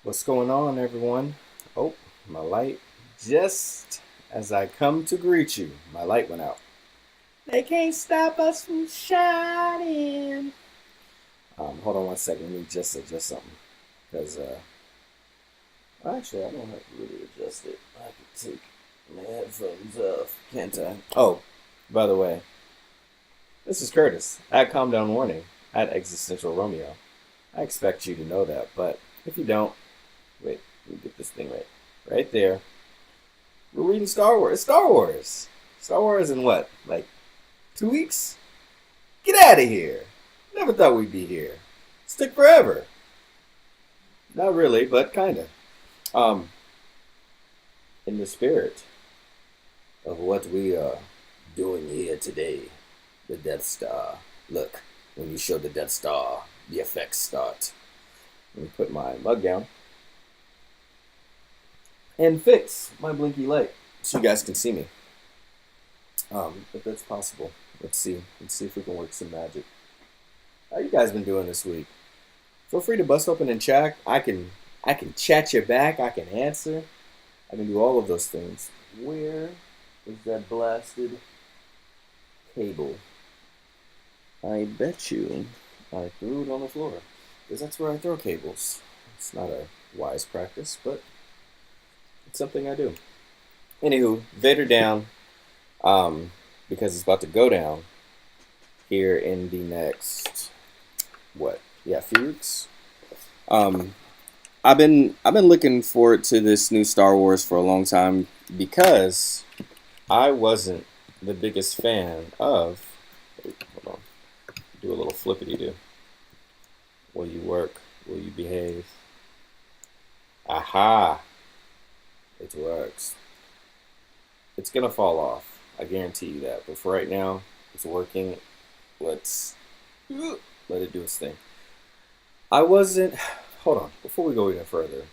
What's going on, everyone? Oh, my light. Just as I come to greet you, my light went out. They can't stop us from shining. Hold on one second. Let me just adjust something. Because, actually, I don't have to really adjust it. I can take my headphones off, can't I? Oh, by the way, this is Curtis at Calm Down Warning at Existential Romeo. I expect you to know that, but if you don't, wait, let me get this thing right. Right there. We're reading Star Wars. Star Wars. Star Wars in what? Like 2 weeks? Get out of here. Never thought we'd be here. Stick forever. Not really, but kinda. Um, in the spirit of what we are doing here today, the Death Star. Look, when you show the Death Star, the effects start. Let me put my mug down and fix my blinky light so you guys can see me. If that's possible. Let's see. Let's see if we can work some magic. How you guys been doing this week? Feel free to bust open and chat. I can chat you back. I can answer. I can do all of those things. Where is that blasted cable? I bet you I threw it on the floor. Because that's where I throw cables. It's not a wise practice, but it's something I do. Anywho, Vader Down, because it's about to go down here in the next few weeks. I've been looking forward to this new Star Wars for a long time because I wasn't the biggest fan of. Hold on, do a little flippity do. Will you work? Will you behave? Aha! It works. It's gonna fall off. I guarantee you that. But for right now, it's working. Let's let it do its thing. I wasn't. Hold on. Before we go even further,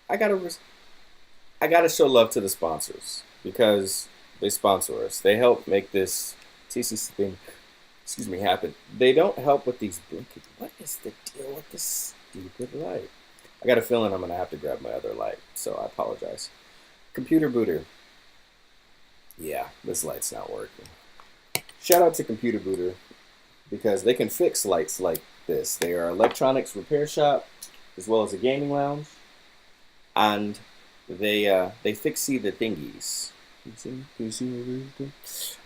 I gotta show love to the sponsors because they sponsor us. They help make this TCC thing, happen. They don't help with these blinkers. What is the deal with this stupid light? I got a feeling I'm gonna have to grab my other light, so I apologize. Computer booter. Yeah, this light's not working. Shout out to Computer Booter because they can fix lights like this. They are electronics repair shop as well as a gaming lounge, and they fix the thingies. Can you see what it is?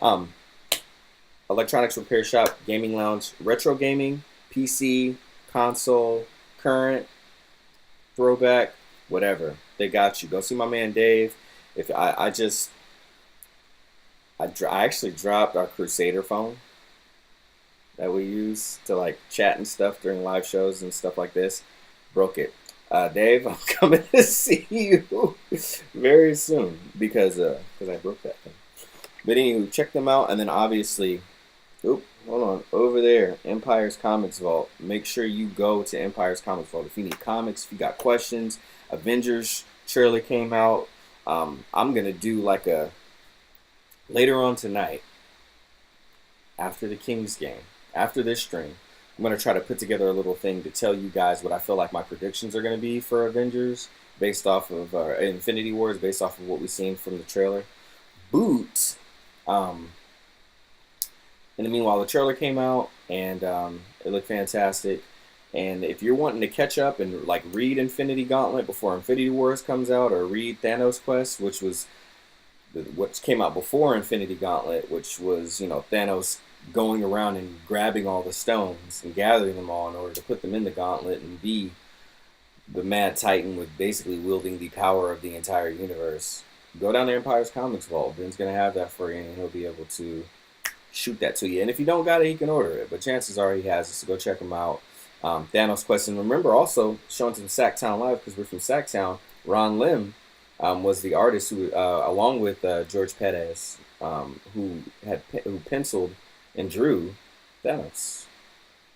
Electronics repair shop, gaming lounge, retro gaming, PC, console, current, throwback, whatever. They got you. Go see my man Dave. If I actually dropped our Crusader phone that we use to like chat and stuff during live shows and stuff like this. Broke it. Dave, I'm coming to see you very soon because I broke that thing. But anyway, check them out, and then obviously, hold on, over there, Empire's Comics Vault. Make sure you go to Empire's Comics Vault if you need comics, if you got questions. Avengers trailer came out. I'm gonna do like a later on tonight, after the Kings game, after this stream, I'm going to try to put together a little thing to tell you guys what I feel like my predictions are going to be for Avengers based off of Infinity Wars, based off of what we've seen from the trailer. Boot. In the meanwhile, the trailer came out and it looked fantastic. And if you're wanting to catch up and like read Infinity Gauntlet before Infinity Wars comes out, or read Thanos Quest, which was what came out before Infinity Gauntlet, which was, Thanos going around and grabbing all the stones and gathering them all in order to put them in the gauntlet and be the Mad Titan with basically wielding the power of the entire universe. Go down to Empire's Comics Vault. Ben's going to have that for you, and he'll be able to shoot that to you. And if you don't got it, he can order it, but chances are he has it, so go check him out. Thanos Quest. And remember also, showing some Sacktown Live, because we're from Sacktown, Ron Lim was the artist who, along with George Perez, who penciled and drew Thanos.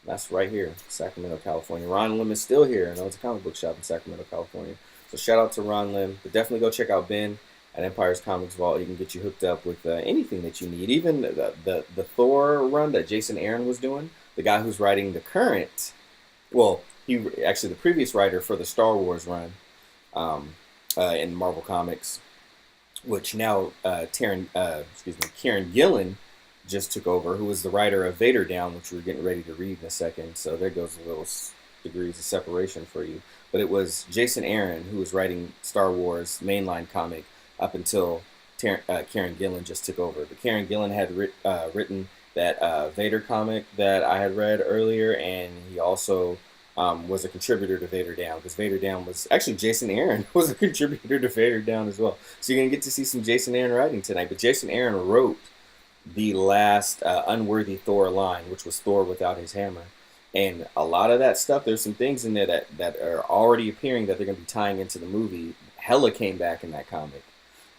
That's right here, Sacramento, California. Ron Lim is still here. I know it's a comic book shop in Sacramento, California. So shout out to Ron Lim. But definitely go check out Ben at Empire's Comics Vault. He can get you hooked up with anything that you need. Even the Thor run that Jason Aaron was doing, the guy who's writing the current, well, Actually, the previous writer for the Star Wars run in Marvel Comics, which now Kieron Gillen just took over, who was the writer of Vader Down, which we're getting ready to read in a second. So there goes a little degrees of separation for you. But it was Jason Aaron who was writing Star Wars mainline comic up until Kieron Gillen just took over. But Kieron Gillen had written that Vader comic that I had read earlier, and he also was a contributor to Vader Down, because Vader Down was actually Jason Aaron was a contributor to Vader Down as well. So you're gonna get to see some Jason Aaron writing tonight. But Jason Aaron wrote the last Unworthy Thor line, which was Thor without his hammer. And a lot of that stuff, there's some things in there that are already appearing that they're going to be tying into the movie. Hella came back in that comic.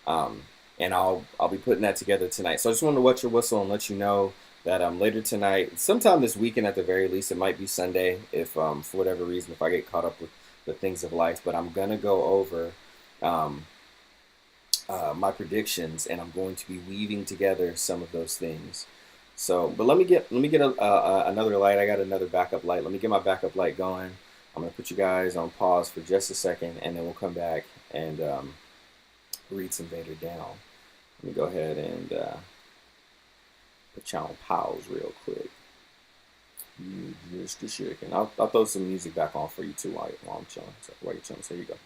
And I'll be putting that together tonight. So I just wanted to wet your whistle and let you know that later tonight, sometime this weekend at the very least, it might be Sunday if for whatever reason, if I get caught up with the things of life. But I'm going to go over my predictions, and I'm going to be weaving together some of those things. So, but let me get another light. I got another backup light. Let me get my backup light going. I'm gonna put you guys on pause for just a second, and then we'll come back and read some Vader Down. Let me go ahead and put y'all on pause real quick. Just a second. I'll throw some music back on for you too while I'm chilling. So while you're chilling, so here you go.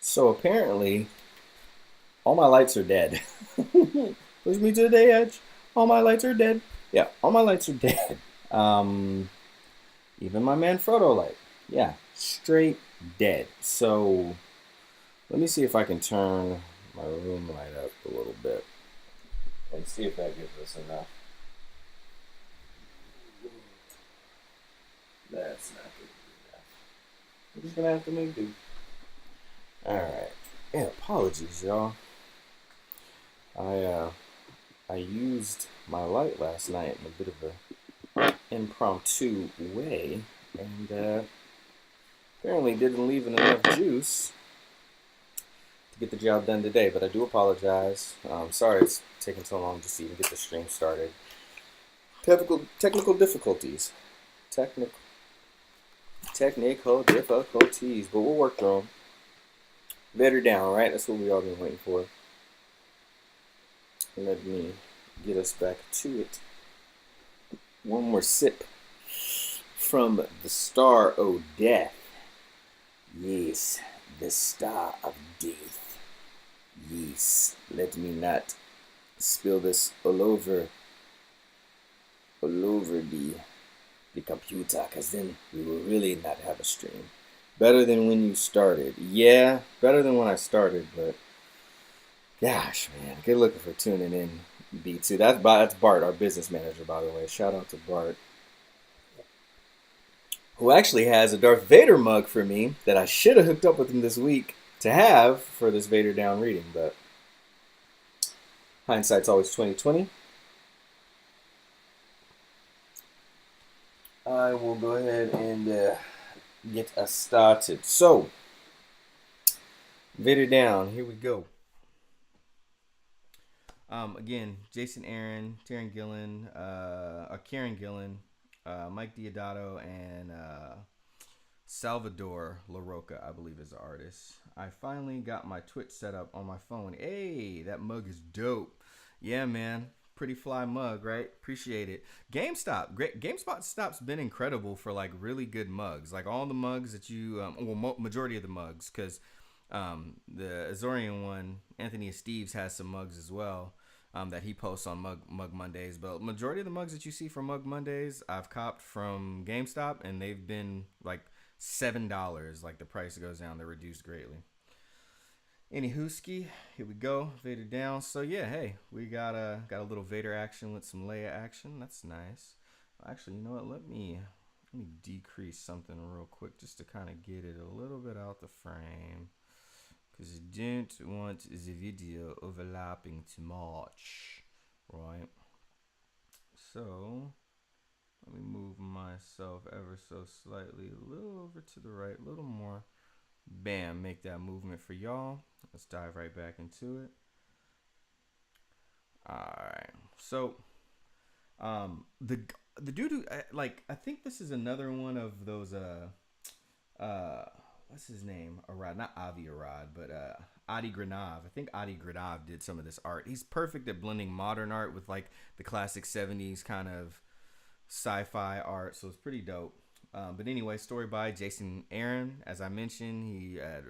So apparently, all my lights are dead. Push me to the edge. All my lights are dead. Yeah, all my lights are dead. Um, Even my Manfrotto light. Yeah, straight dead. So let me see if I can turn my room light up a little bit and see if that gives us enough. That's not good enough. We're just gonna have to make do. All right. Yeah, apologies, y'all. I uh, I used my light last night in a bit of a impromptu way, and apparently didn't leave enough juice to get the job done today. But I do apologize. Sorry it's taking so long just to even get the stream started. Technical difficulties. Technical technical difficulties, but we'll work through them. Vader Down, right? That's what we all been waiting for. Let me get us back to it. One more sip from the Star of Death. Yes, the Star of Death. Yes, let me not spill this all over the computer, because then we will really not have a stream. Better than when you started. Yeah, better than when I started, but gosh, man, good looking for tuning in, B2. That's Bart, our business manager, by the way. Shout out to Bart, who actually has a Darth Vader mug for me that I should have hooked up with him this week to have for this Vader Down reading, but hindsight's always 2020. I will go ahead and get us started. So, Vader Down, here we go. Again, Jason Aaron, Kieron Gillen, Mike Deodato, and Salvador Larroca, I believe is the artist. I finally got my Twitch set up on my phone. Hey, that mug is dope. Yeah, man. Pretty fly mug, right? Appreciate it. GameSpot stop's been incredible for like really good mugs. Like all the mugs that majority of the mugs, because the Azorian one, Anthony Steves has some mugs as well. That he posts on Mug Mondays, but majority of the mugs that you see from Mug Mondays, I've copped from GameStop, and they've been like $7. Like the price goes down, they're reduced greatly. Anywhoski, here we go. Vader Down. So yeah, hey, we got a little Vader action with some Leia action. That's nice. Actually, you know what? Let me decrease something real quick just to kind of get it a little bit out the frame, because I don't want the video overlapping too much, right? So let me move myself ever so slightly, a little over to the right, a little more. Bam, make that movement for y'all. Let's dive right back into it. All right. So, the dude who I think this is another one of those what's his name? Arad, not Avi Arad, but Adi Granav. I think Adi Granav did some of this art. He's perfect at blending modern art with like the classic '70s kind of sci-fi art, so it's pretty dope. But anyway, story by Jason Aaron. As I mentioned, he had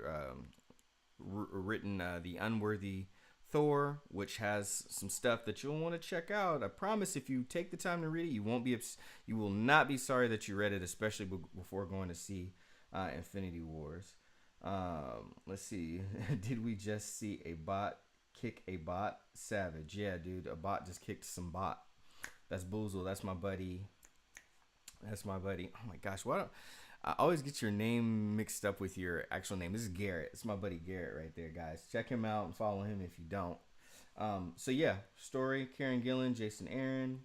written the Unworthy Thor, which has some stuff that you'll want to check out. I promise, if you take the time to read it, you will not be sorry that you read it, especially before going to see Infinity Wars. Let's see. Did we just see a bot kick a bot? Savage. Yeah, dude. A bot just kicked some bot. That's Boozle. That's my buddy. Oh my gosh. I always get your name mixed up with your actual name. This is Garrett. It's my buddy Garrett right there, guys. Check him out and follow him if you don't. So yeah, story, Kieron Gillen, Jason Aaron,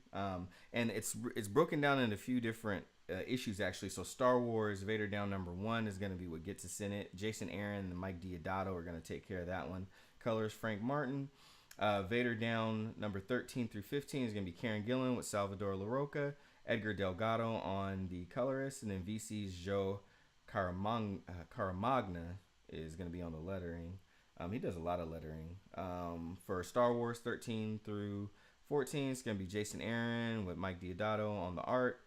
and it's broken down into a few different issues actually. So Star Wars Vader Down #1 is going to be what gets us in it. Jason Aaron and Mike Deodato are going to take care of that one. Colors Frank Martin. Vader Down number 13 through 15 is going to be Kieron Gillen with Salvador Larroca, Edgar Delgado on the colorist, and then VC's Joe Caramagna is going to be on the lettering. He does a lot of lettering. For Star Wars 13 through 14, it's going to be Jason Aaron with Mike Deodato on the art,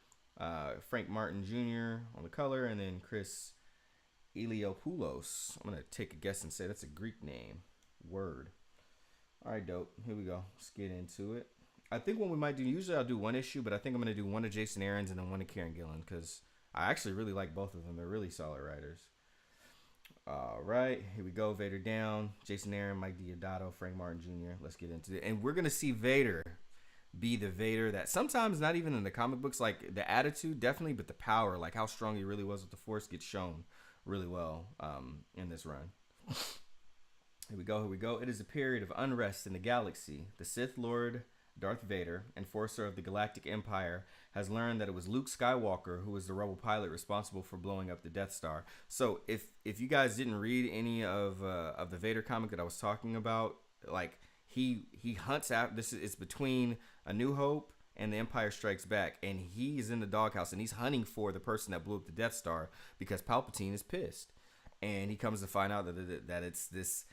Frank Martin Jr. on the color, and then Chris Eliopoulos. I'm gonna take a guess and say that's a Greek name. Word. All right, dope. Here we go. Let's get into it. I think what we might do, usually I'll do one issue, but I think I'm going to do one of Jason Aaron's and then one of Kieron Gillen because I actually really like both of them. They're really solid writers. All right, here we go. Vader Down, Jason Aaron, Mike Deodato, Frank Martin Jr. Let's get into it. And we're going to see Vader be the Vader that sometimes not even in the comic books, like the attitude, definitely, but the power, like how strong he really was with the Force gets shown really well in this run. Here we go, here we go. It is a period of unrest in the galaxy. The Sith Lord Darth Vader, enforcer of the Galactic Empire, has learned that it was Luke Skywalker who was the rebel pilot responsible for blowing up the Death Star. So if you guys didn't read any of the Vader comic that I was talking about, like he hunts out. It's between A New Hope and The Empire Strikes Back, and he's in the doghouse and he's hunting for the person that blew up the Death Star because Palpatine is pissed, and he comes to find out that it's this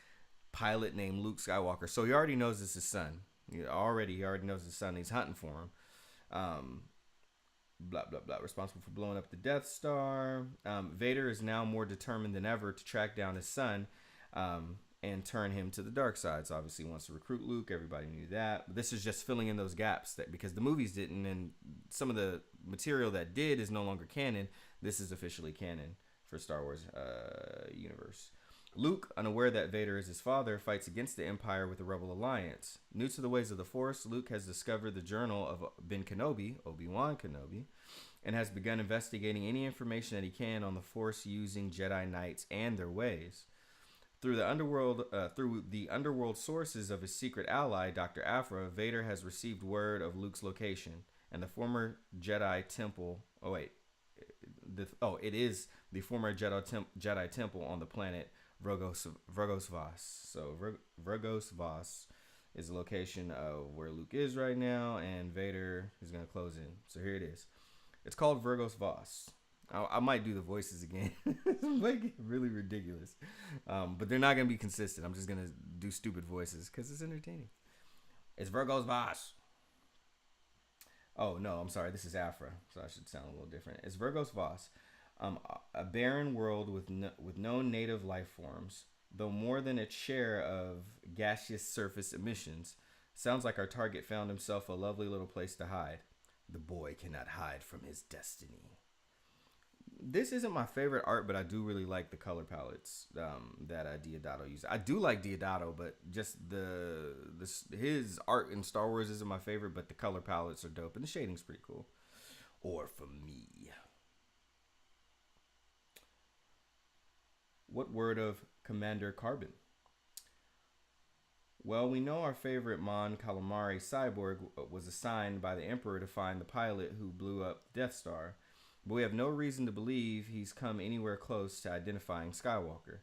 pilot named Luke Skywalker. So he already knows it's his son. He already knows his son. He's hunting for him. Blah, blah, blah. Responsible for blowing up the Death Star. Vader is now more determined than ever to track down his son and turn him to the dark side. So obviously he wants to recruit Luke. Everybody knew that. But this is just filling in those gaps that because the movies didn't, and some of the material that did is no longer canon. This is officially canon for Star Wars universe. Luke, unaware that Vader is his father, fights against the Empire with the Rebel Alliance. New to the ways of the Force, Luke has discovered the journal of Ben Kenobi, Obi-Wan Kenobi, and has begun investigating any information that he can on the Force-using Jedi Knights and their ways. Through the underworld sources of his secret ally, Dr. Aphra, Vader has received word of Luke's location and the former Jedi temple. It is the former Jedi temple on the planet Vrogos Voss. So Vrogos Voss is the location of where Luke is right now, and Vader is going to close in. So here it is. It's called Vrogos Voss. I might do the voices again. Make it really ridiculous. But they're not going to be consistent. I'm just going to do stupid voices because it's entertaining. It's Vrogos Voss. Oh, no, I'm sorry. This is Aphra, so I should sound a little different. It's Vrogos Voss. A barren world with no native life forms, though more than its share of gaseous surface emissions. Sounds like our target found himself a lovely little place to hide. The boy cannot hide from his destiny. This isn't my favorite art, but I do really like the color palettes that Deodato used. I do like Deodato, but just his art in Star Wars isn't my favorite, but the color palettes are dope, and the shading's pretty cool. Or for me. What word of Commander Carbon? Well, we know our favorite Mon Calamari cyborg was assigned by the Emperor to find the pilot who blew up Death Star, but we have no reason to believe he's come anywhere close to identifying Skywalker.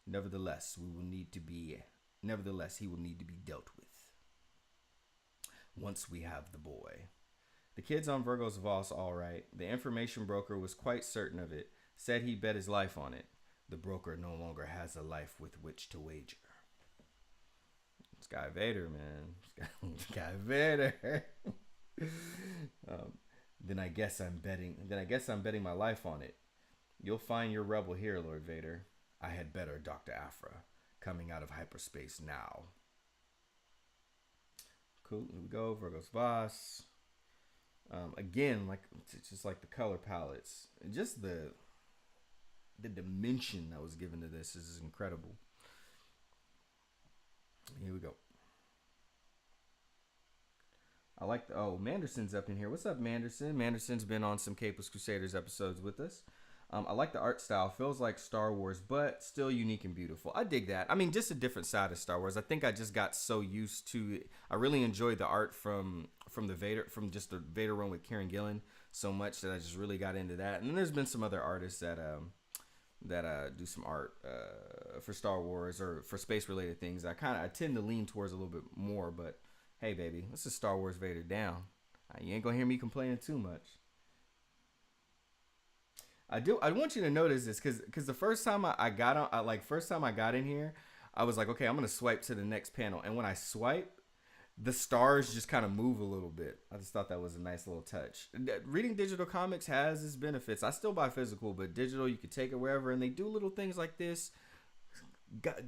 Nevertheless, he will need to be dealt with once we have the boy. The kid's on Vrogos Voss, all right. The information broker was quite certain of it, said he bet his life on it. The broker no longer has a life with which to wager. It's Guy Vader, man. It's Guy Vader. Then I guess I'm betting my life on it. You'll find your rebel here, Lord Vader. I had better, Dr. Aphra, coming out of hyperspace now. Cool. Here we go. Vrogos Voss. Again, like it's just like the color palettes, and just the dimension that was given to this is incredible. Here we go. I like Manderson's up in here. What's up, Manderson? Manderson's been on some Capeless Crusaders episodes with us. I like the art style. Feels like Star Wars, but still unique and beautiful. I dig that. I mean, just a different side of Star Wars. I think I just got so used to it. I really enjoyed the art from the Vader run with Kieron Gillen so much that I just really got into that. And then there's been some other artists that do some art for Star Wars or for space related things. I tend to lean towards a little bit more, but hey, baby, this is Star Wars Vader Down. You ain't gonna hear me complaining too much. I want you to notice this because the first time I got in here, I was like, okay, I'm gonna swipe to the next panel, and when I swipe, the stars just kind of move a little bit. I just thought that was a nice little touch. Reading digital comics has its benefits. I still buy physical, but digital, you can take it wherever, and they do little things like this.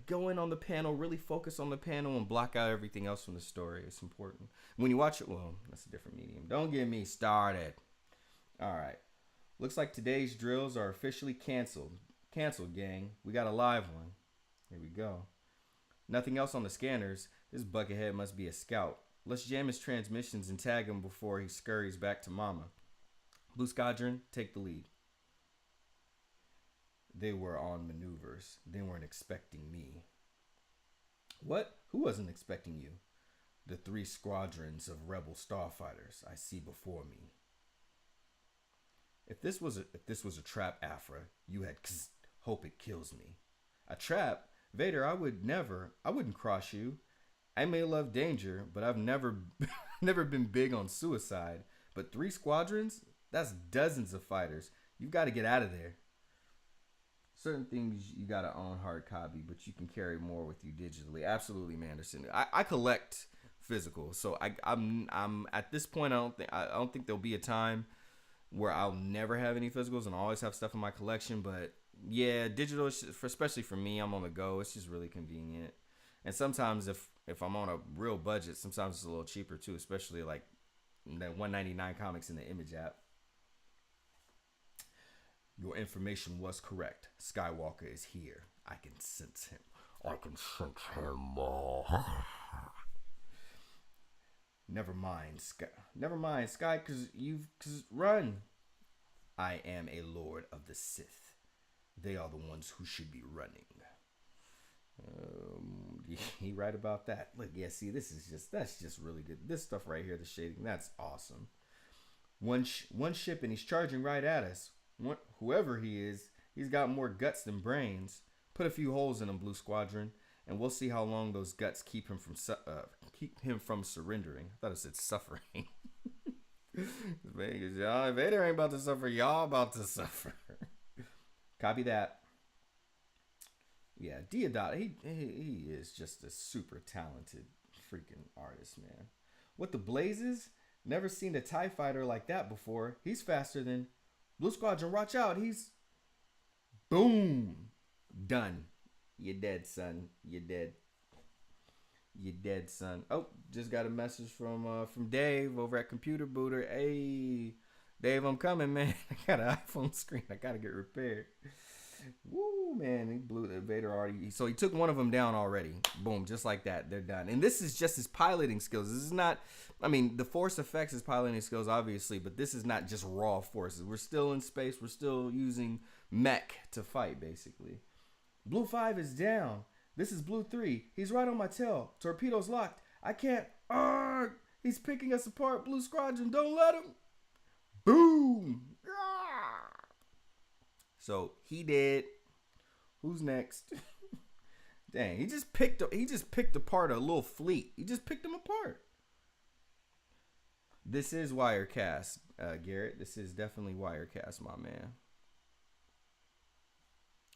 Go in on the panel, really focus on the panel, and block out everything else from the story. It's important. When you watch it, well, that's a different medium. Don't get me started. All right. Looks like today's drills are officially canceled. Canceled, gang. We got a live one. Here we go. Nothing else on the scanners. This buckethead must be a scout. Let's jam his transmissions and tag him before he scurries back to mama. Blue Squadron, take the lead. They were on maneuvers. They weren't expecting me. What? Who wasn't expecting you? The 3 squadrons of rebel starfighters I see before me. If this was a trap, Afra, you had hope it kills me. A trap? Vader, I wouldn't cross you. I may love danger, but I've never been big on suicide. But 3 squadrons? That's dozens of fighters. You've got to get out of there. Certain things you gotta own hard copy, but you can carry more with you digitally. Absolutely, Manderson. I collect physical, so I'm at this point. I don't think there'll be a time where I'll never have any physicals and I'll always have stuff in my collection. But yeah, digital, especially for me, I'm on the go. It's just really convenient. And sometimes if I'm on a real budget, sometimes it's a little cheaper too, especially like the $1.99 comics in the Image app. Your information was correct. Skywalker is here. I can sense him. I can sense him. Never mind, Sky. Never mind, Sky, cause run. I am a Lord of the Sith. They are the ones who should be running. He right about that. Look, yeah, see, that's just really good. This stuff right here, the shading, that's awesome. One ship and he's charging right at us. Whoever he is, he's got more guts than brains. Put a few holes in him, Blue Squadron, and we'll see how long those guts keep him from surrendering. I thought it said suffering. Vader ain't about to suffer. Y'all about to suffer. Copy that. Yeah, Deodato, he is just a super talented freaking artist, man. What the blazes? Never seen a TIE fighter like that before. He's faster than... Blue Squadron, watch out. He's... Boom. Done. You're dead, son. You're dead. You're dead, son. Oh, just got a message from Dave over at Computer Booter. Hey, Dave, I'm coming, man. I got an iPhone screen. I got to get repaired. Woo, man. He blew the Vader already. So he took one of them down already. Boom, just like that. They're done. And this is just his piloting skills. This is not... I mean, the Force affects his piloting skills, obviously, but this is not just raw forces. We're still in space. We're still using mech to fight, basically. Blue 5 is down. This is Blue 3. He's right on my tail. Torpedo's locked. I can't... Arrgh! He's picking us apart. Blue Squadron, don't let him. Boom! So he did. Who's next? Dang, he just picked apart a little fleet. He just picked them apart. This is Wirecast, Garrett. This is definitely Wirecast, my man.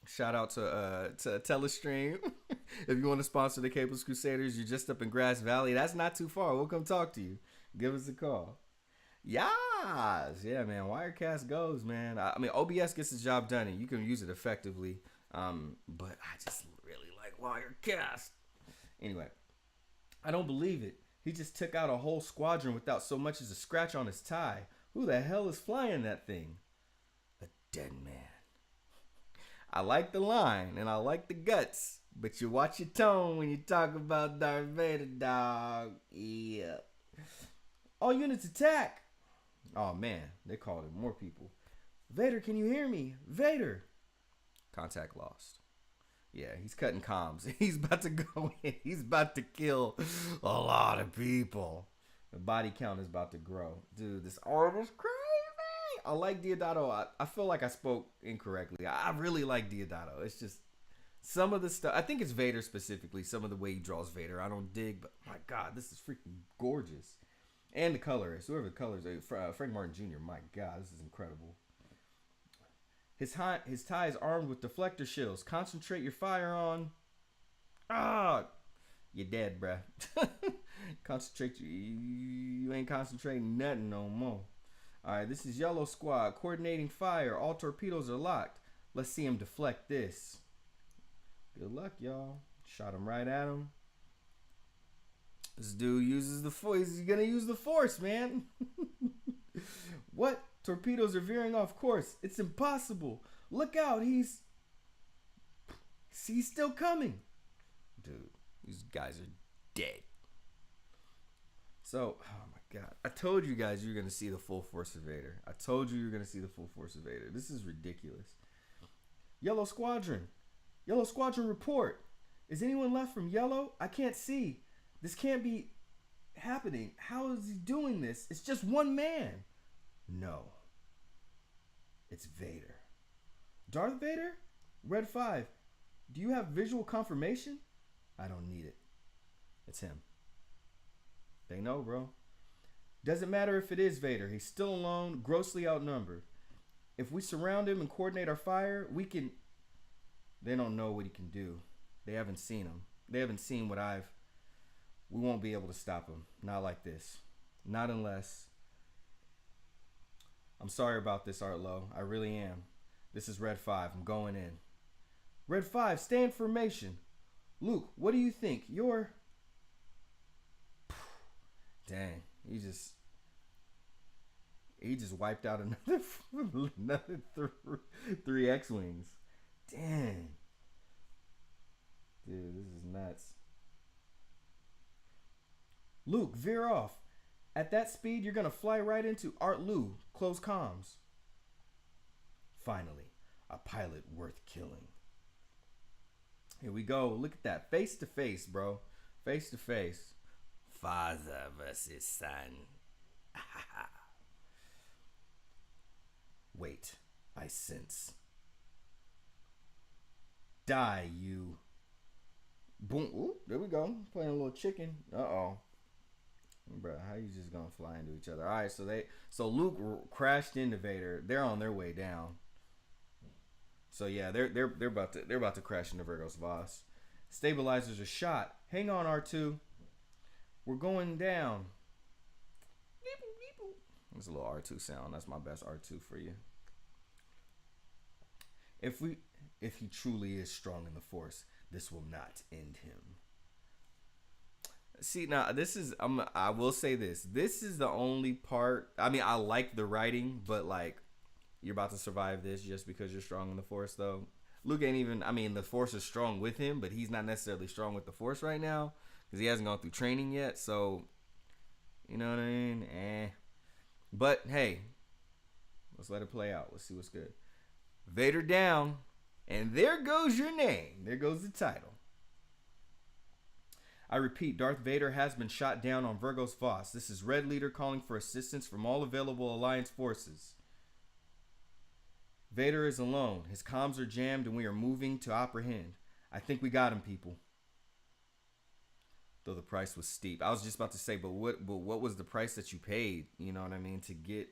Shout out to Telestream. If you want to sponsor the Cables Crusaders, you're just up in Grass Valley. That's not too far. We'll come talk to you. Give us a call. Yes. Yeah, man. Wirecast goes, man. I mean, OBS gets the job done, and you can use it effectively. But I just really like Wirecast. Anyway, I don't believe it. He just took out a whole squadron without so much as a scratch on his tie. Who the hell is flying that thing? A dead man. I like the line, and I like the guts, but you watch your tone when you talk about Darth Vader, dog. Yeah. All units attack. Oh, man. They called in more people. Vader, can you hear me? Vader. Contact lost. Yeah, he's cutting comms. He's about to go in. He's about to kill a lot of people. The body count is about to grow. Dude, this art is crazy. I like Deodato. I feel like I spoke incorrectly. I really like Deodato. It's just some of the stuff. I think it's Vader specifically. Some of the way he draws Vader, I don't dig. But my God, this is freaking gorgeous. And the colorist, whoever the colors, Frank Martin Jr. My God, this is incredible. His tie is armed with deflector shields. Concentrate your fire on... Ah! You're dead, bruh. Concentrate. You ain't concentrating nothing no more. All right, this is Yellow Squad. Coordinating fire. All torpedoes are locked. Let's see him deflect this. Good luck, y'all. Shot him right at him. This dude uses the force. He's gonna use the force, man. What? Torpedoes are veering off course. It's impossible. Look out. He's still coming. Dude, these guys are dead. So, oh my god. I told you guys you were going to see the full force of Vader. I told you were going to see the full force of Vader. This is ridiculous. Yellow Squadron. Yellow Squadron report. Is anyone left from Yellow? I can't see. This can't be happening. How is he doing this? It's just one man. No. It's Vader. Darth Vader? Red 5. Do you have visual confirmation? I don't need it. It's him. They know, bro. Doesn't matter if it is Vader. He's still alone, grossly outnumbered. If we surround him and coordinate our fire, we can... They don't know what he can do. They haven't seen him. They haven't seen what I've... We won't be able to stop him. Not like this. Not unless... I'm sorry about this, Artlo. I really am. This is Red 5. I'm going in. Red 5, stay in formation. Luke, what do you think? You're... Dang, he just wiped out another three X-Wings. Dang. Dude, this is nuts. Luke, veer off. At that speed, you're going to fly right into Art Lu. Close comms. Finally, a pilot worth killing. Here we go. Look at that. Face to face, bro. Face to face. Father versus son. Wait, I sense. Die, you. Boom. Ooh, there we go. Playing a little chicken. Uh-oh. Bro, how you just gonna fly into each other? All right, so Luke crashed into Vader. They're on their way down. So yeah, they're about to crash into Virgo's Voss. Stabilizers are shot. Hang on, R2. We're going down. There's a little R2 sound. That's my best R2 for you. If he truly is strong in the Force, this will not end him. See, now I will say this. This is the only part. I mean, I like the writing, but like, you're about to survive this just because you're strong in the Force, though. Luke ain't even. I mean, the Force is strong with him, but he's not necessarily strong with the Force right now because he hasn't gone through training yet. So, you know what I mean? But hey, let's let it play out. Let's see what's good. Vader down, and there goes your name. There goes the title. I repeat, Darth Vader has been shot down on Virgo's Voss. This is Red Leader calling for assistance from all available Alliance forces. Vader is alone. His comms are jammed and we are moving to apprehend. I think we got him, people. Though the price was steep. I was just about to say, but what was the price that you paid? You know what I mean? To get...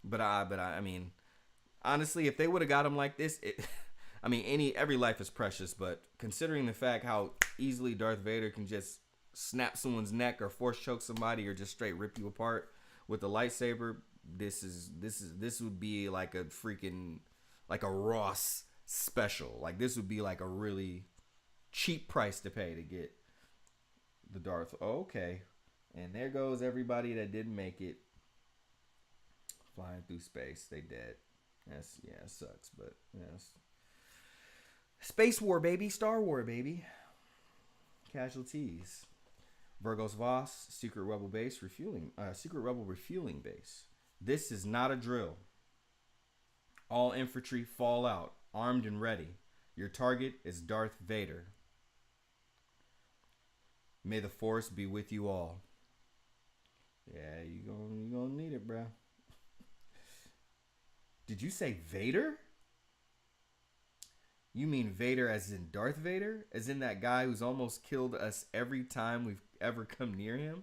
But I mean, honestly, if they would have got him like this, I mean, every life is precious, but considering the fact how easily Darth Vader can just snap someone's neck or force choke somebody or just straight rip you apart with a lightsaber, this would be like a freaking, like a Ross special. Like, this would be like a really cheap price to pay to get the Darth. Oh, okay. And there goes everybody that didn't make it. Flying through space. They dead. That's, yeah, it sucks, but yes. Space War, baby. Star War, baby. Casualties. Virgo's Voss, Secret Rebel refueling base. This is not a drill. All infantry fall out, armed and ready. Your target is Darth Vader. May the Force be with you all. Yeah, you gonna need it, bro. Did you say Vader? You mean Vader as in Darth Vader? As in that guy who's almost killed us every time we've ever come near him?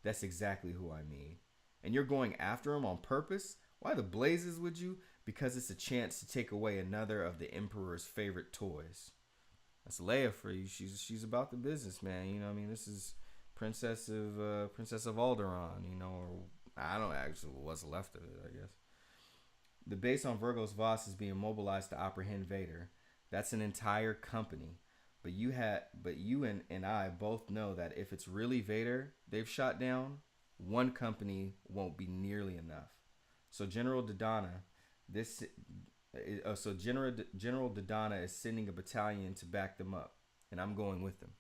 That's exactly who I mean. And you're going after him on purpose? Why the blazes would you? Because it's a chance to take away another of the Emperor's favorite toys. That's Leia for you. She's about the business, man. You know what I mean? This Princess of Alderaan, you know, or I don't actually what's left of it, I guess. The base on Virgo's Voss is being mobilized to apprehend Vader. That's an entire company. But you and I both know that if it's really Vader they've shot down, one company won't be nearly enough. So General Dodonna, this General Dodonna is sending a battalion to back them up, and I'm going with them.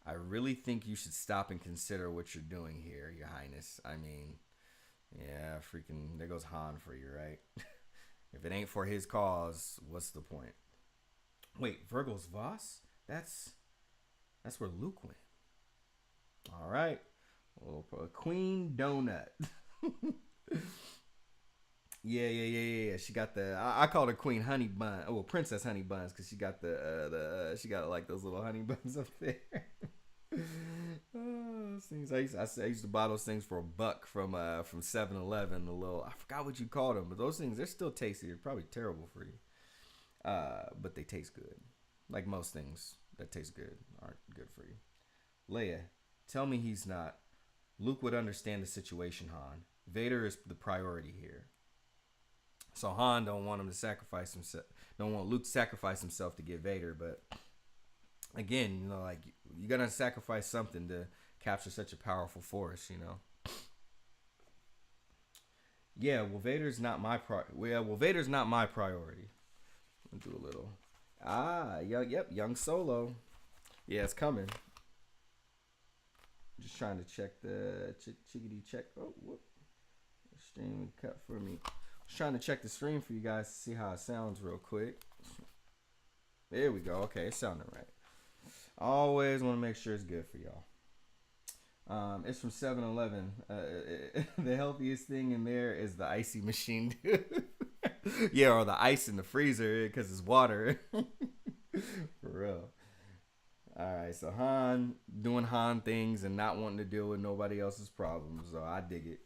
I really think you should stop and consider what you're doing here, Your Highness. I mean, yeah, freaking, there goes Han for you, right? If it ain't for his cause, what's the point? Wait, Virgo's Voss? That's where Luke went. All right. Well, Queen Donut. Yeah. She got the. I called her Queen Honey Bun. Oh, well, Princess Honey Buns, because she got she got like those little honey buns up there. Oh, those things I used to buy those things for $1 from 7-Eleven. The little, I forgot what you called them, but those things, they're still tasty. They're probably terrible for you, but they taste good. Like most things that taste good aren't good for you. Leia, tell me he's not. Luke would understand the situation, Han. Vader is the priority here. So Han don't want him to sacrifice himself. Don't want Luke to sacrifice himself to get Vader, but again, you know, like you gotta sacrifice something to capture such a powerful force, you know. Yeah, well, Vader's not my Vader's not my priority. I'll do a little. Young Solo. Yeah, it's coming. Just trying to check the chickadee check. Oh, whoop. The stream cut for me. Just trying to check the stream for you guys to see how it sounds real quick. There we go. Okay, it's sounding right. Always want to make sure it's good for y'all. It's from 7-Eleven. The healthiest thing in there is the icy machine. Yeah, or the ice in the freezer because it's water. For real. Alright, so Han doing Han things and not wanting to deal with nobody else's problems. So I dig it.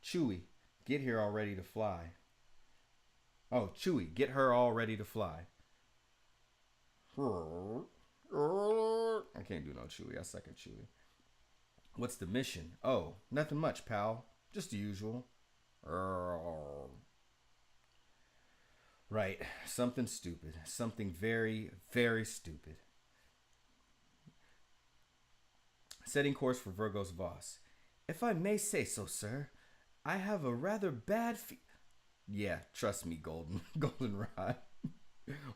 Chewie, get here all ready to fly. Oh, Chewie, get her all ready to fly. I can't do no Chewie. I suck at Chewie. What's the mission? Oh, nothing much, pal. Just the usual. Right. Something stupid. Something very, very stupid. Setting course for Virgo's Voss. If I may say so, sir, I have a rather bad Yeah, trust me, Goldenrod.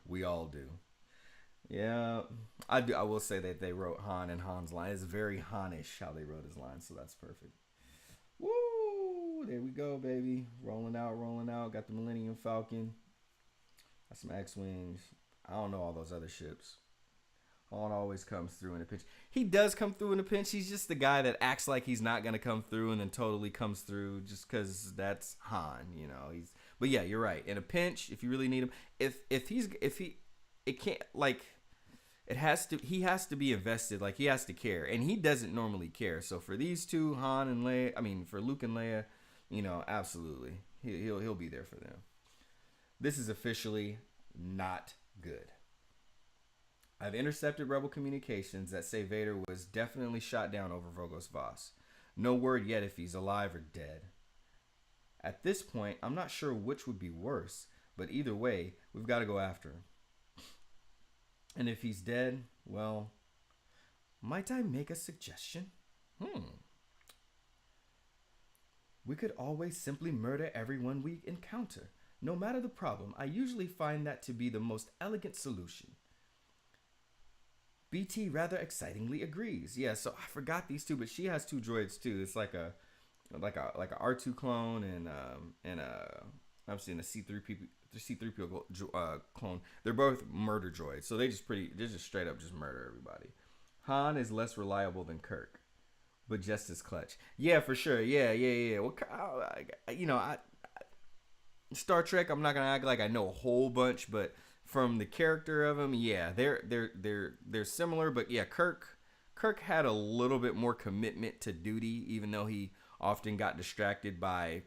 We all do. Yeah, I do. I will say that they wrote Han and Han's line. It's very Hanish how they wrote his line, so that's perfect. Woo! There we go, baby. Rolling out. Got the Millennium Falcon. Got some X-Wings. I don't know all those other ships. Han always comes through in a pinch. He does come through in a pinch. He's just the guy that acts like he's not gonna come through and then totally comes through just because that's Han, you know. But yeah, you're right. In a pinch, if you really need him, it can't like. He has to be invested, like he has to care, and he doesn't normally care. So for these two, Han and Leia, for Luke and Leia, you know, absolutely, he'll be there for them. This is officially not good. I've intercepted rebel communications that say Vader was definitely shot down over Virgo's Voss. No word yet if he's alive or dead. At this point, I'm not sure which would be worse, but either way, we've got to go after him. And if he's dead, well, might I make a suggestion? We could always simply murder everyone we encounter. No matter the problem, I usually find that to be the most elegant solution. BT rather excitingly agrees. Yeah, so I forgot these two, but she has two droids too. It's like a R2 clone and obviously a C3PO clone. They're both murder droids, so they're just straight up just murder everybody. Han is less reliable than Kirk, but just as clutch. Yeah, for sure. Yeah. Well, Star Trek. I'm not gonna act like I know a whole bunch, but from the character of them, yeah, they're similar. But yeah, Kirk had a little bit more commitment to duty, even though he often got distracted by,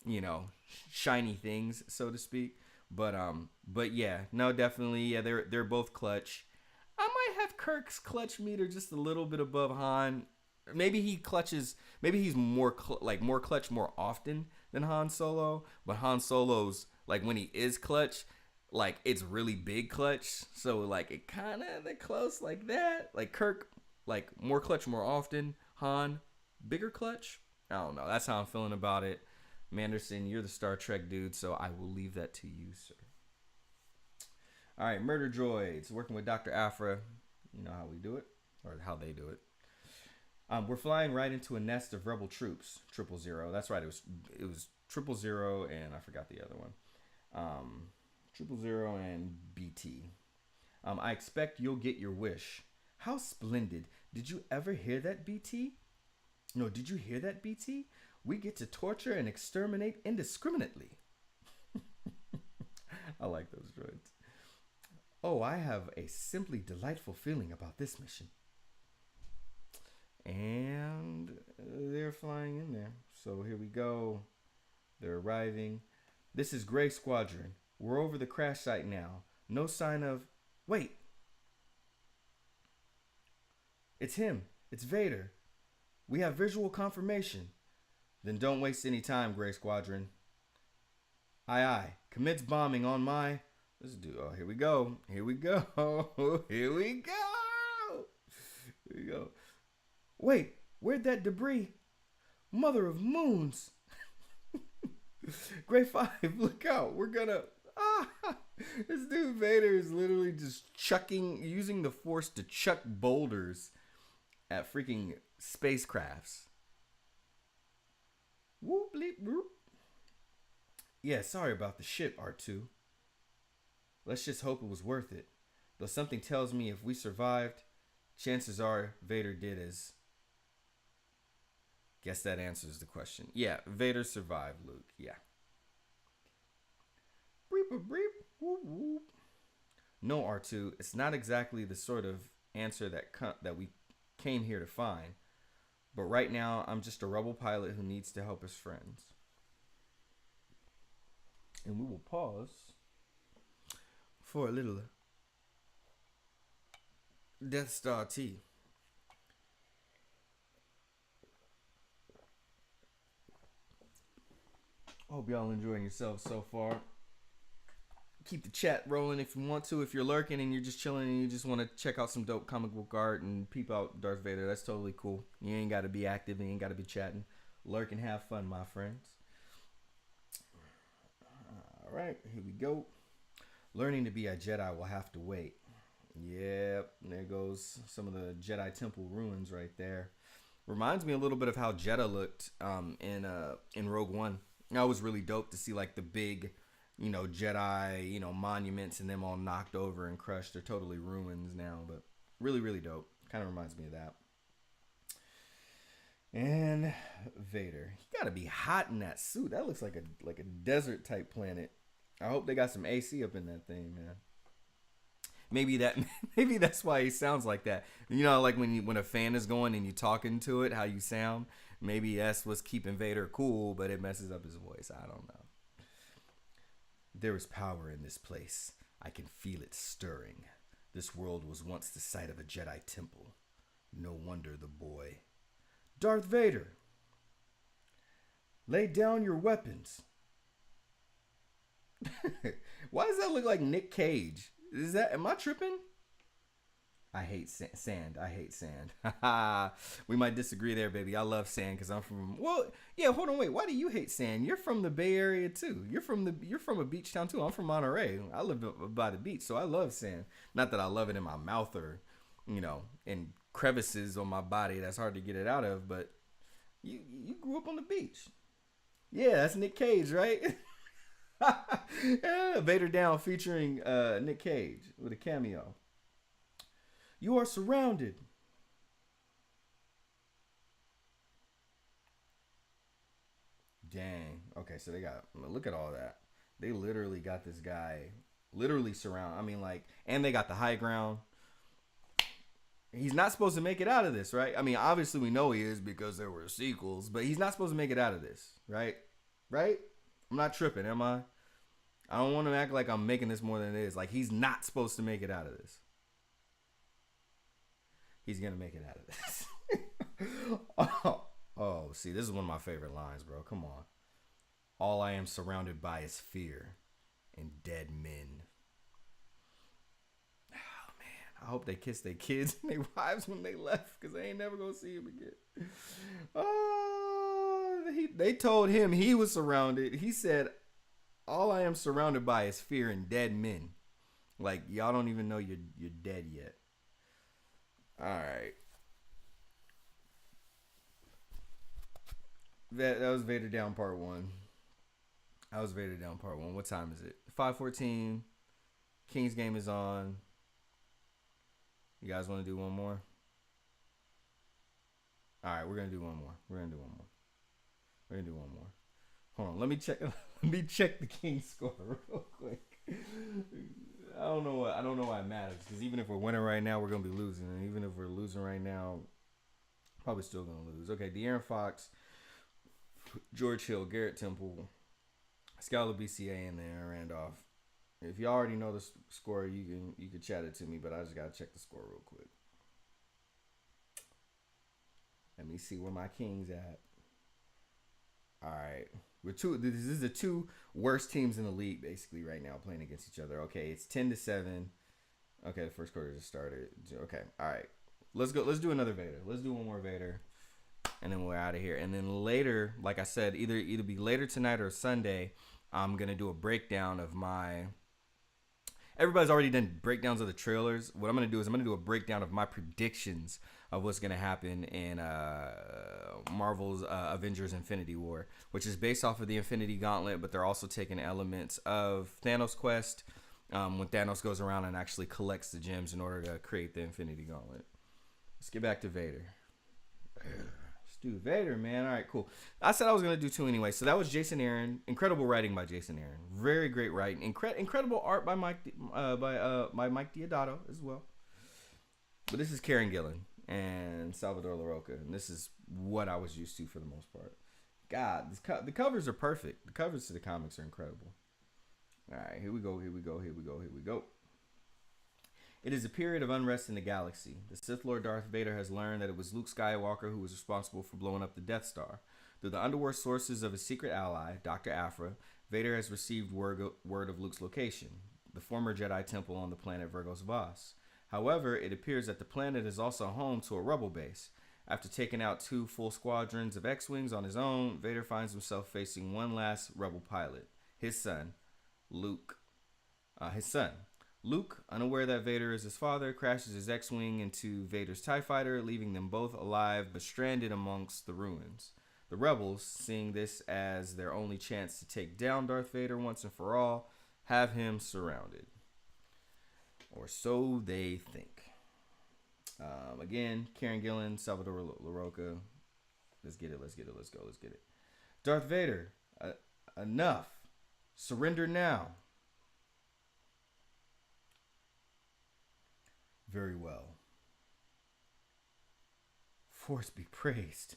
you know, shiny things, so to speak. But yeah, no, definitely, yeah, they're both clutch. I might have Kirk's clutch meter just a little bit above Han. Maybe he clutches. Maybe he's more more clutch more often than Han Solo. But Han Solo's like when he is clutch, like it's really big clutch. So like it kind of they're close like that. Like Kirk, like more clutch more often. Han, bigger clutch. I don't know. That's how I'm feeling about it. Manderson, you're the Star Trek dude, so I will leave that to you, sir. All right, murder droids working with Dr. Afra. You know how we do it, or how they do it. We're flying right into a nest of rebel troops. 000. That's right. It was 000 and I forgot the other one. 000 and BT. I expect you'll get your wish. How splendid! Did you ever hear that, BT? No, did you hear that, BT? We get to torture and exterminate indiscriminately. I like those droids. Oh, I have a simply delightful feeling about this mission. And they're flying in there. So here we go. They're arriving. This is Gray Squadron. We're over the crash site now. No sign of... Wait. It's him. It's Vader. We have visual confirmation. Then don't waste any time, Gray Squadron. Aye, aye. Commits bombing on my... Let's do... Oh, here we go. Here we go. Here we go. Here we go. Wait, where'd that debris? Mother of moons. Gray 5, look out. We're gonna... This dude Vader is literally just using the Force to chuck boulders at freaking spacecrafts. Whoop, bleep, whoop. Yeah, sorry about the ship, R2. Let's just hope it was worth it. Though something tells me if we survived, chances are Vader did as... Guess that answers the question. Yeah, Vader survived, Luke. Yeah. Breep, breep, whoop, whoop. No, R2, it's not exactly the sort of answer that we came here to find. But right now, I'm just a rebel pilot who needs to help his friends. And we will pause for a little Death Star tea. Hope y'all enjoying yourselves so far. Keep the chat rolling if you want to. If you're lurking and you're just chilling and you just want to check out some dope comic book art and peep out Darth Vader, that's totally cool. You ain't got to be active. You ain't got to be chatting. Lurk and have fun, my friends. All right, here we go. Learning to be a Jedi will have to wait. Yep, there goes some of the Jedi Temple ruins right there. Reminds me a little bit of how Jedha looked in Rogue One. That was really dope to see like the big, Jedi, monuments and them all knocked over and crushed. They're totally ruins now, but really, really dope. Kind of reminds me of that. And Vader, he gotta be hot in that suit. That looks like a desert type planet. I hope they got some AC up in that thing, man. Maybe that's why he sounds like that. Like when a fan is going and you talking to it, how you sound. Maybe that's what's keeping Vader cool, but it messes up his voice. I don't know. There is power in this place. I can feel it stirring. This world was once the site of a Jedi temple. No wonder the boy. Darth Vader, lay down your weapons. Why does that look like Nick Cage? Am I tripping? I hate sand. I hate sand. We might disagree there, baby. I love sand because I'm from... Well, yeah, hold on, wait. Why do you hate sand? You're from the Bay Area, too. You're from a beach town, too. I'm from Monterey. I live by the beach, so I love sand. Not that I love it in my mouth or, in crevices on my body that's hard to get it out of, but you grew up on the beach. Yeah, that's Nick Cage, right? Yeah, Vader Down featuring Nick Cage with a cameo. You are surrounded. Dang. Okay, so look at all that. They literally got this guy surrounded. And they got the high ground. He's not supposed to make it out of this, right? Obviously we know he is because there were sequels, but he's not supposed to make it out of this, right? Right? I'm not tripping, am I? I don't want to act like I'm making this more than it is. Like, he's not supposed to make it out of this. He's gonna make it out of this. See, this is one of my favorite lines, bro. Come on. All I am surrounded by is fear and dead men. Oh man, I hope they kiss their kids and their wives when they left, because they ain't never gonna see him again. Oh, they told him he was surrounded. He said, all I am surrounded by is fear and dead men. Like, y'all don't even know you're dead yet. All right. That was Vader Down Part 1. That was Vader Down Part 1. What time is it? 5:14. King's Game is on. You guys want to do one more? All right, we're going to do one more. We're going to do one more. Hold on. Let me check the King's score real quick. I don't know why it matters, because even if we're winning right now, we're going to be losing. And even if we're losing right now, probably still going to lose. Okay, De'Aaron Fox, George Hill, Garrett Temple, Scala BCA, and then Randolph. If you already know the score, you can chat it to me, but I just got to check the score real quick. Let me see where my Kings at. All right. This is the two worst teams in the league basically right now playing against each other. Okay, it's 10-7. Okay, the first quarter just started. Okay, all right. Let's go. Let's do another Vader. Let's do one more Vader, and then we're out of here. And then later, like I said, either be later tonight or Sunday, I'm gonna do a breakdown of my. Everybody's already done breakdowns of the trailers. What I'm gonna do is I'm gonna do a breakdown of my predictions of what's gonna happen in Marvel's Avengers Infinity War, which is based off of the Infinity Gauntlet, but they're also taking elements of Thanos' quest when Thanos goes around and actually collects the gems in order to create the Infinity Gauntlet. Let's get back to Vader. Let's do Vader, man. All right, cool. I said I was gonna do two anyway. So that was Jason Aaron. Incredible writing by Jason Aaron. Very great writing. Incredible art by Mike Deodato as well. But this is Kieron Gillen and Salvador Larroca, and this is what I was used to for the most part. God, the covers are perfect. The covers to the comics are incredible. All right, here we go. It is a period of unrest in the galaxy. The Sith Lord Darth Vader has learned that it was Luke Skywalker who was responsible for blowing up the Death Star. Through the underworld sources of his secret ally, Dr. Aphra, Vader has received word of Luke's location, the former Jedi temple on the planet Vergos Vos. However, it appears that the planet is also home to a rebel base. After taking out 2 full squadrons of X-Wings on his own, Vader finds himself facing one last rebel pilot, his son, Luke. Luke, unaware that Vader is his father, crashes his X-Wing into Vader's TIE fighter, leaving them both alive but stranded amongst the ruins. The rebels, seeing this as their only chance to take down Darth Vader once and for all, have him surrounded. Or so they think. Again, Kieron Gillen, Salvador Larroca. Let's get it. Let's get it. Darth Vader, enough. Surrender now. Very well. Force be praised.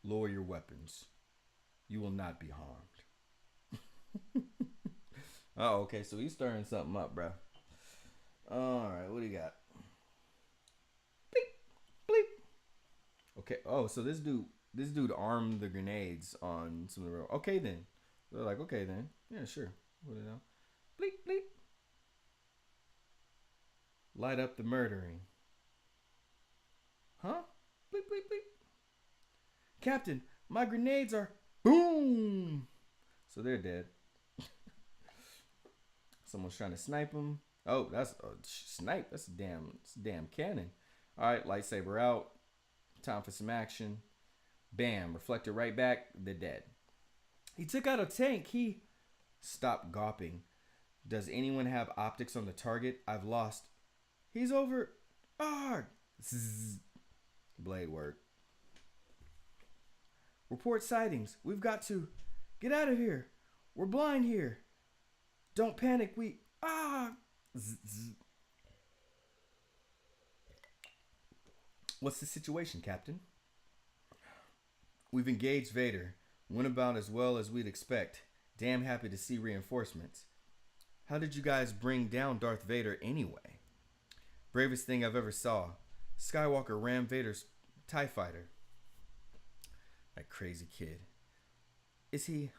Lower your weapons. You will not be harmed. Oh, okay, so he's stirring something up, bro. Alright, what do you got? Bleep, bleep. Okay, oh, so this dude armed the grenades on some of the road. Okay then. They're like, okay then. Yeah, sure. Put it out. Bleep, bleep. Light up the murdering. Huh? Bleep, bleep, bleep. Captain, my grenades are boom. So they're dead. Someone's trying to snipe him. Oh, that's a snipe. That's a damn cannon. All right, lightsaber out. Time for some action. Bam, reflector right back. They're dead. He took out a tank. He stopped gawping. Does anyone have optics on the target? I've lost. He's over. Zzz. Blade work. Report sightings. We've got to get out of here. We're blind here. Don't panic. Zzz. What's the situation, Captain? We've engaged Vader. Went about as well as we'd expect. Damn happy to see reinforcements. How did you guys bring down Darth Vader anyway? Bravest thing I've ever saw. Skywalker rammed Vader's TIE fighter. That crazy kid. Is he?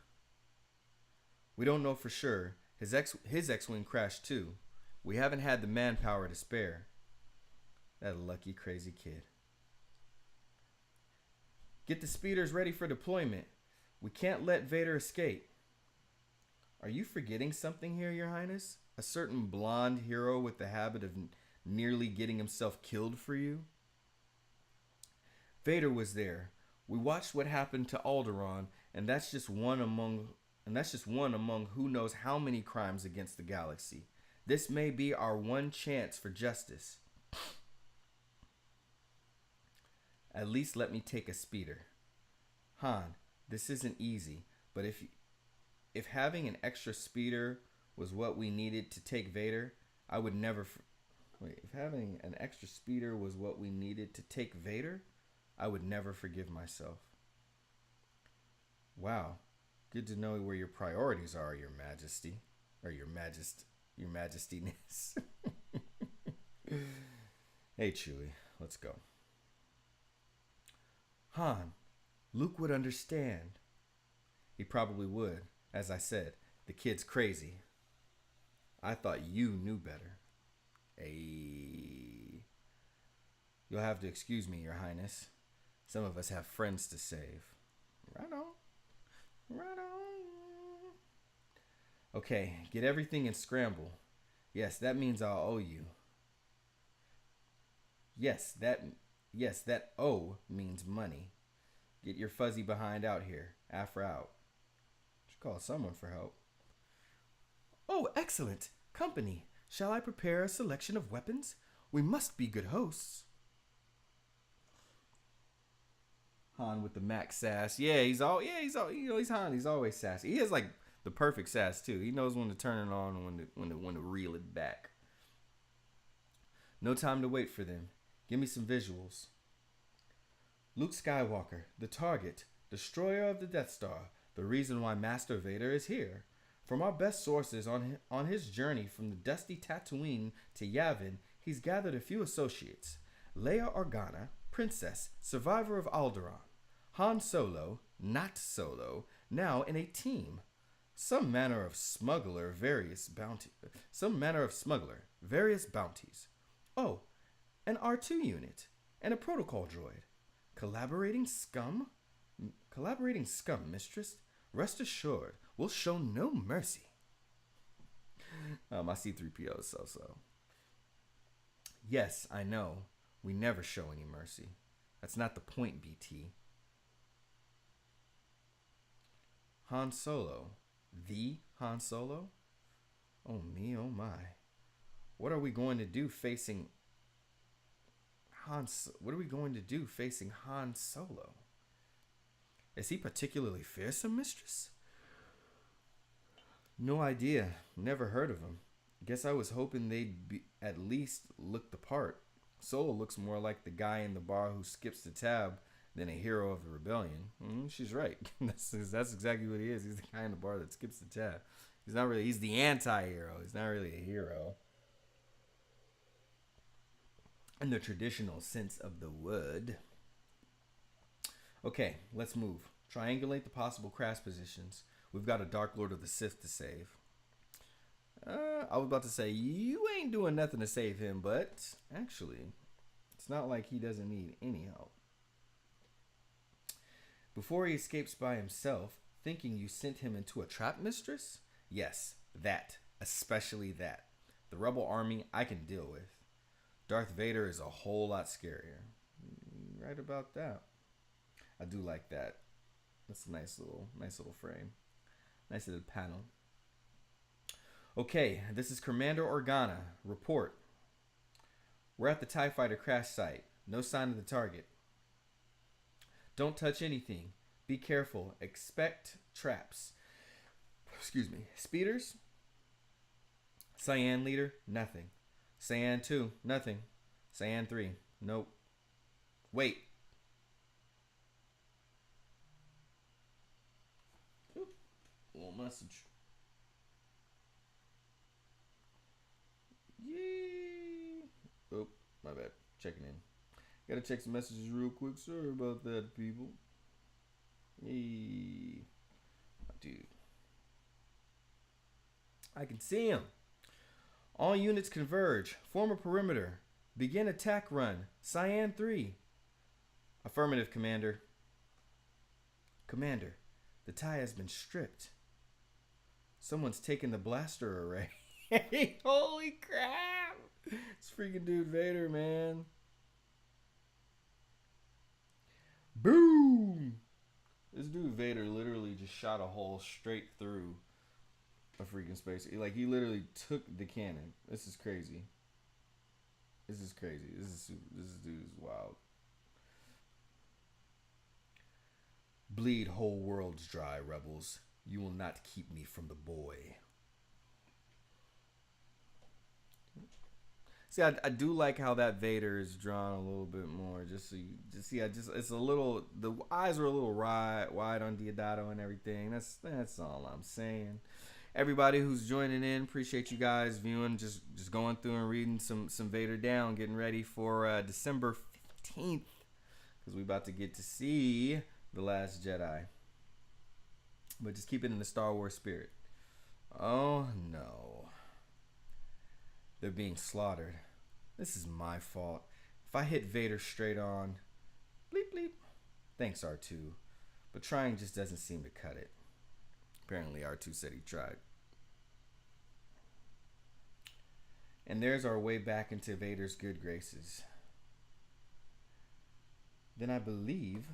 We don't know for sure. His X-Wing crashed too. We haven't had the manpower to spare. That lucky crazy kid. Get the speeders ready for deployment. We can't let Vader escape. Are you forgetting something here, Your Highness? A certain blonde hero with the habit of nearly getting himself killed for you? Vader was there. We watched what happened to Alderaan, and that's just one among who knows how many crimes against the galaxy. This may be our one chance for justice. At least let me take a speeder. Han, this isn't easy, but if having an extra speeder was what we needed to take Vader, I would never... If having an extra speeder was what we needed to take Vader, I would never forgive myself. Wow. Good to know where your priorities are, Your Majesty. Or Your Majestiness. Hey, Chewie, let's go. Han, Luke would understand. He probably would. As I said, the kid's crazy. I thought you knew better. Hey. You'll have to excuse me, Your Highness. Some of us have friends to save. Right on. Right on. Okay, get everything and scramble. Yes, that means I'll owe you. Yes, that O means money. Get your fuzzy behind out here. Afra out. Should call someone for help. Oh, excellent. Company, shall I prepare a selection of weapons? We must be good hosts. Han with the max sass. He's Han. He's always sassy. He has like the perfect sass too. He knows when to turn it on and when to reel it back. No time to wait for them. Give me some visuals. Luke Skywalker, the target, destroyer of the Death Star, the reason why Master Vader is here. From our best sources on his journey from the dusty Tatooine to Yavin, he's gathered a few associates. Leia Organa, princess, survivor of Alderaan. Han Solo, not Solo, now in a team. Some manner of smuggler, various bounties. Oh, an R2 unit and a protocol droid. Collaborating scum, mistress. Rest assured, we'll show no mercy. My C-3PO is so. Yes, I know. We never show any mercy. That's not the point, BT. Han Solo. The Han Solo? Oh me, oh my. What are we going to do facing Han Solo? Is he particularly fearsome, mistress? No idea. Never heard of him. Guess I was hoping they'd at least look the part. Solo looks more like the guy in the bar who skips the tab than a hero of the rebellion. She's right. That's exactly what he is. He's the guy in the bar that skips the tab. He's the anti-hero. He's not really a hero in the traditional sense of the word. Okay, let's move. Triangulate the possible crash positions. We've got a Dark Lord of the Sith to save. I was about to say, you ain't doing nothing to save him, but actually, it's not like he doesn't need any help. Before he escapes by himself, thinking you sent him into a trap, mistress? Yes, that. Especially that. The rebel army I can deal with. Darth Vader is a whole lot scarier. Right about that. I do like that. That's a nice little frame. Nice little panel. Okay, this is Commander Organa. Report. We're at the TIE Fighter crash site. No sign of the target. Don't touch anything. Be careful. Expect traps. Excuse me. Speeders? Cyan leader? Nothing. Cyan 2? Nothing. Cyan 3? Nope. Wait. Oop. Little message. Yee. Oop. checking in. Gotta check some messages real quick. Sorry about that, people. Hey, dude. I can see him. All units converge. Form a perimeter. Begin attack run. Cyan 3. Affirmative, Commander. Commander, the tie has been stripped. Someone's taken the blaster array. Holy crap! It's freaking dude Vader, man. Boom! This dude Vader literally just shot a hole straight through a freaking space. Like, he literally took the cannon. This is crazy. This is crazy. This dude is wild. Bleed whole worlds dry, rebels. You will not keep me from the boy. See, I do like how that Vader is drawn a little bit more. It's a little, the eyes are a little wide on Deodato and everything. That's all I'm saying. Everybody who's joining in, appreciate you guys viewing. Just going through and reading some Vader Down, getting ready for December 15th, because we about to get to see The Last Jedi. But just keep it in the Star Wars spirit. Oh no. They're being slaughtered. This is my fault. If I hit Vader straight on, bleep bleep. Thanks, R2. But trying just doesn't seem to cut it. Apparently R2 said he tried. And there's our way back into Vader's good graces. Then I believe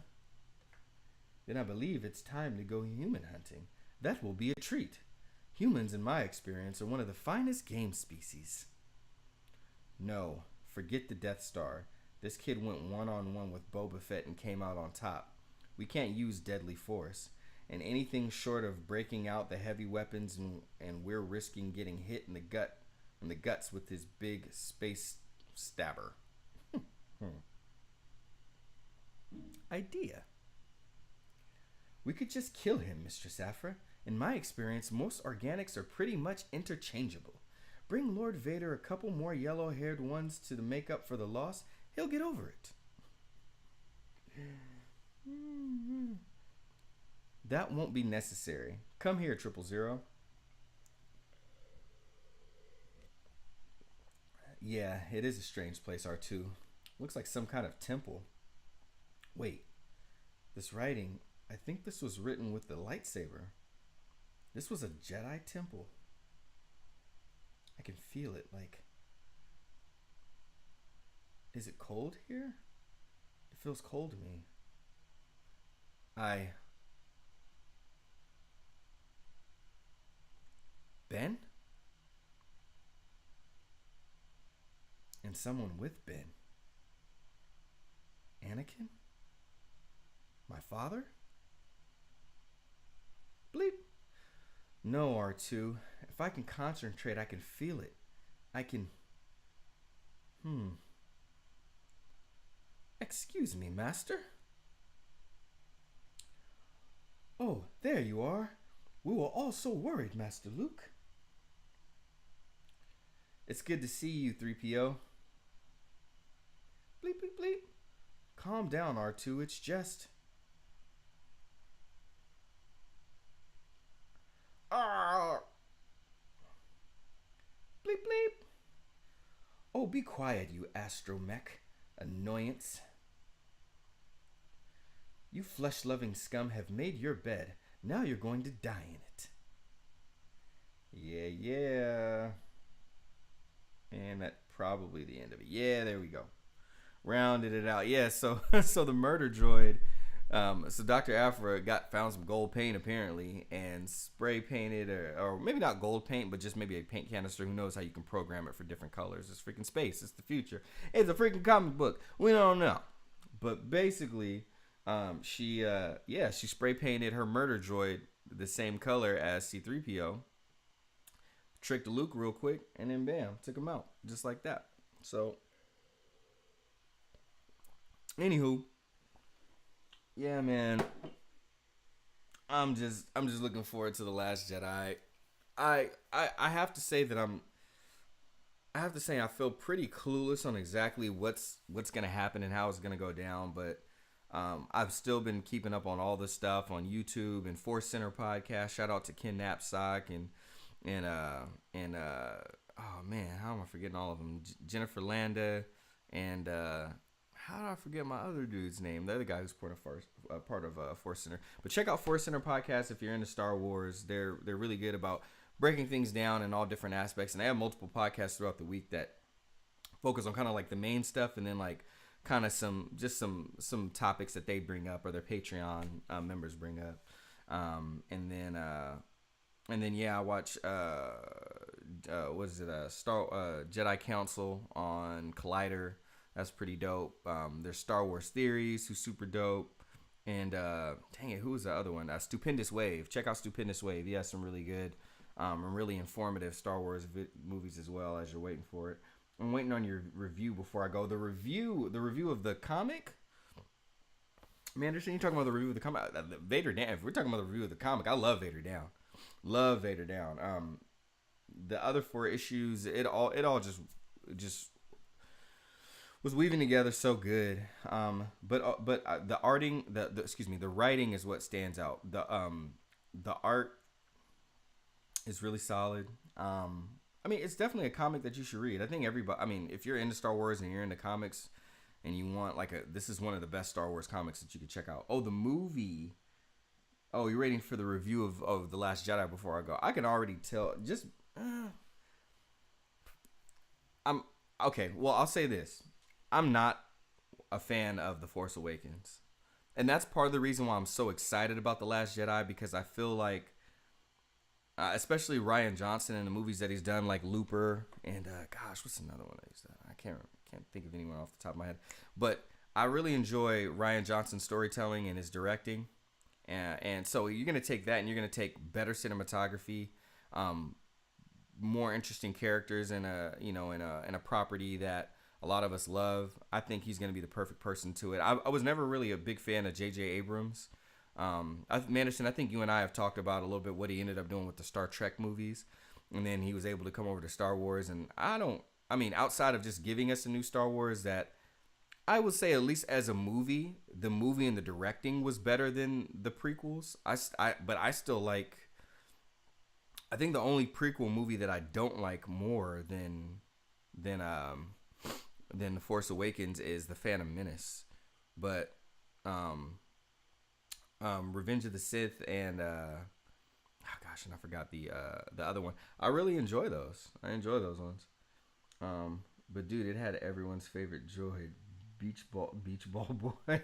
it's time to go human hunting. That will be a treat. Humans, in my experience, are one of the finest game species. No, forget the Death Star. This kid went one-on-one with Boba Fett and came out on top. We can't use deadly force. And anything short of breaking out the heavy weapons and we're risking getting hit in the guts with his big space stabber. Idea. We could just kill him, Mistress Afra. In my experience, most organics are pretty much interchangeable. Bring Lord Vader a couple more yellow-haired ones to make up for the loss. He'll get over it. That won't be necessary. Come here, 000. Yeah, it is a strange place, R2. Looks like some kind of temple. Wait, this writing, I think this was written with the lightsaber. This was a Jedi temple. I can feel it, like... Is it cold here? It feels cold to me. Ben? And someone with Ben. Anakin? My father? Bleep. No, R2. If I can concentrate, I can feel it. I can... Excuse me, Master? Oh, there you are. We were all so worried, Master Luke. It's good to see you, 3PO. Bleep, bleep, bleep. Calm down, R2. It's just... Bleep, bleep. Oh, be quiet, you astromech. Annoyance. You flesh-loving scum have made your bed. Now you're going to die in it. Yeah. And that's probably the end of it. Yeah, there we go. Rounded it out. Yeah, so the murder droid... so Dr. Afra found some gold paint apparently and spray painted or maybe not gold paint, but just maybe a paint canister. Who knows how you can program it for different colors. It's freaking space. It's the future. It's a freaking comic book. We don't know. But basically, she spray painted her murder droid the same color as C-3PO. Tricked Luke real quick and then bam, took him out just like that. So, anywho. Yeah, man. I'm just looking forward to The Last Jedi. I have to say that I have to say I feel pretty clueless on exactly what's gonna happen and how it's gonna go down, but I've still been keeping up on all this stuff on YouTube and Force Center podcast. Shout out to Ken Knapsack and oh man, how am I forgetting all of them? Jennifer Landa and how do I forget my other dude's name? The other guy who's part of Force Center. But check out Force Center podcast if you're into Star Wars. They're really good about breaking things down in all different aspects, and they have multiple podcasts throughout the week that focus on kind of like the main stuff, and then like kind of some topics that they bring up or their Patreon members bring up, and then yeah, I watch what is it? Jedi Council on Collider. That's pretty dope. There's Star Wars Theories, who's super dope. And dang it, who was the other one? Stupendous Wave. Check out Stupendous Wave. He has some really good and really informative Star Wars movies as well as you're waiting for it. I'm waiting on your review before I go. The review of the comic. Manderson, you talking about the review of the comic? Vader Down. If we're talking about the review of the comic, I love Vader Down. Love Vader Down. The other 4 issues, it all just was weaving together so good. But the arting, the writing is what stands out. The art is really solid. I mean, it's definitely a comic that you should read. I think everybody. I mean, if you're into Star Wars and you're into comics, and you want this is one of the best Star Wars comics that you could check out. Oh, the movie. Oh, you're waiting for the review of The Last Jedi before I go. I can already tell. I'm okay. Well, I'll say this. I'm not a fan of The Force Awakens. And that's part of the reason why I'm so excited about The Last Jedi, because I feel like, especially Rian Johnson in the movies that he's done, like Looper, and gosh, what's another one that he's done? I can't think of anyone off the top of my head. But I really enjoy Rian Johnson's storytelling and his directing. And so you're going to take that and you're going to take better cinematography, more interesting characters in a property that a lot of us love. I think he's going to be the perfect person to it. I was never really a big fan of J.J. Abrams. Manderson, I think you and I have talked about a little bit what he ended up doing with the Star Trek movies. And then he was able to come over to Star Wars. And outside of just giving us a new Star Wars that I would say, at least as a movie, the movie and the directing was better than the prequels. But I still like, I think the only prequel movie that I don't like more than The Force Awakens is The Phantom Menace. But Revenge of the Sith and gosh, and I forgot the other one. I really enjoy those. I enjoy those ones. But dude, it had everyone's favorite droid, Beach Ball Boy.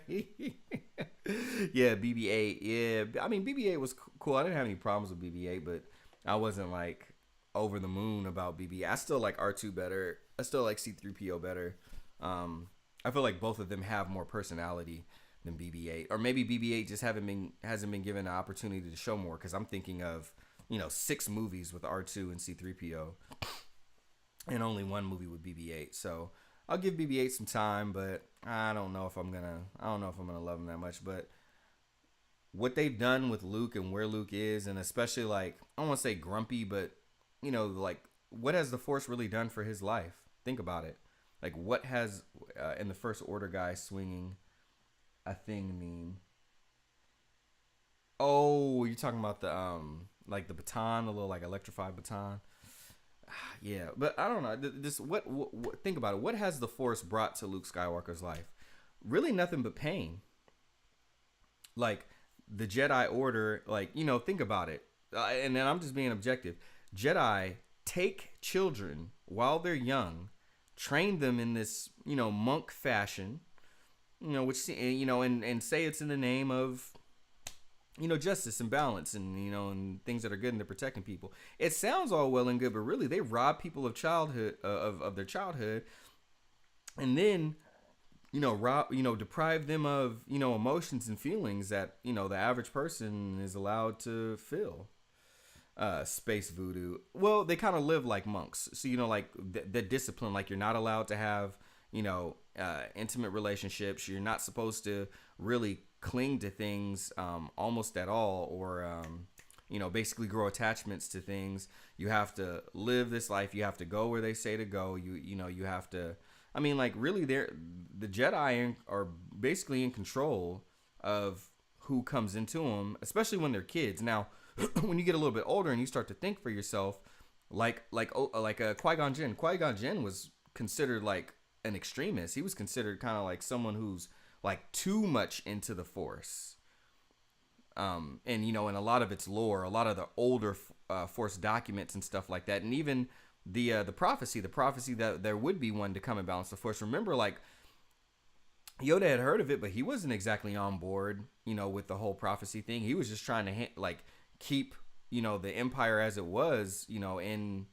Yeah, BB-8. Yeah, I mean BB-8 was cool. I didn't have any problems with BB-8, but I wasn't like over the moon about BB-8. I still like R2 better. I still like C-3PO better. I feel like both of them have more personality than BB-8, or maybe BB-8 just hasn't been given an opportunity to show more. Because I'm thinking of 6 movies with R2 and C-3PO, and only 1 movie with BB-8. So I'll give BB-8 some time, but I don't know if I'm gonna love him that much. But what they've done with Luke and where Luke is, and especially like, I don't want to say grumpy, but like, what has the Force really done for his life? Think about it. Like, what has in the First Order guy swinging a thing mean? Oh, you're talking about the like the baton, the little like electrified baton. Yeah, but I don't know. This what think about it. What has the Force brought to Luke Skywalker's life? Really nothing but pain. Like the Jedi Order, like, think about it. And then I'm just being objective. Jedi take children while they're young, train them in this, monk fashion, which, and say it's in the name of, justice and balance and, and things that are good and they're protecting people. It sounds all well and good, but really they rob people of childhood, of their childhood, and then, deprive them of, emotions and feelings that, the average person is allowed to feel. Space voodoo. Well, they kind of live like monks. So, like the discipline, like you're not allowed to have, intimate relationships. You're not supposed to really cling to things almost at all, or basically grow attachments to things. You have to live this life. You have to go where they say to go. You have to. I mean, like really, the Jedi are basically in control of who comes into them, especially when they're kids. Now, when you get a little bit older and you start to think for yourself, like Qui-Gon Jinn. Qui-Gon Jinn was considered like an extremist. He was considered kind of like someone who's like too much into the Force. And in a lot of its lore, a lot of the older Force documents and stuff like that, and even the prophecy that there would be one to come and balance the Force. Remember, like Yoda had heard of it, but he wasn't exactly on board, with the whole prophecy thing. He was just trying to keep the Empire as it was, in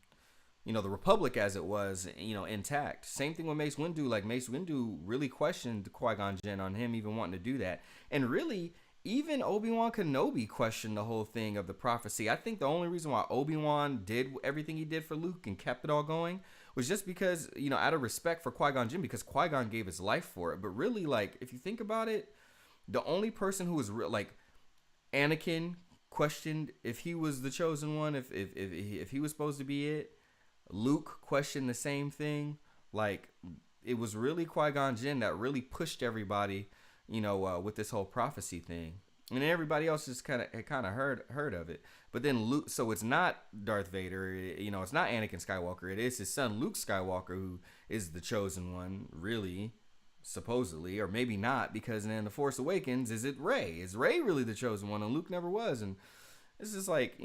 the Republic as it was, intact. Same thing with Mace Windu. Like Mace Windu really questioned Qui-Gon Jinn on him even wanting to do that, and really. Even Obi-Wan Kenobi questioned the whole thing of the prophecy. I think the only reason why Obi-Wan did everything he did for Luke and kept it all going was just because, out of respect for Qui-Gon Jinn, because Qui-Gon gave his life for it. But really, like, if you think about it, the only person who was Anakin questioned if he was the chosen one, if he was supposed to be it. Luke questioned the same thing. Like, it was really Qui-Gon Jinn that really pushed everybody with this whole prophecy thing, and everybody else just kind of heard of it. But then Luke, so it's not Darth Vader, it's not Anakin Skywalker. It is his son Luke Skywalker who is the chosen one, really, supposedly, or maybe not, because then the Force Awakens, is it Rey? Is Rey really the chosen one, and Luke never was? And it's just like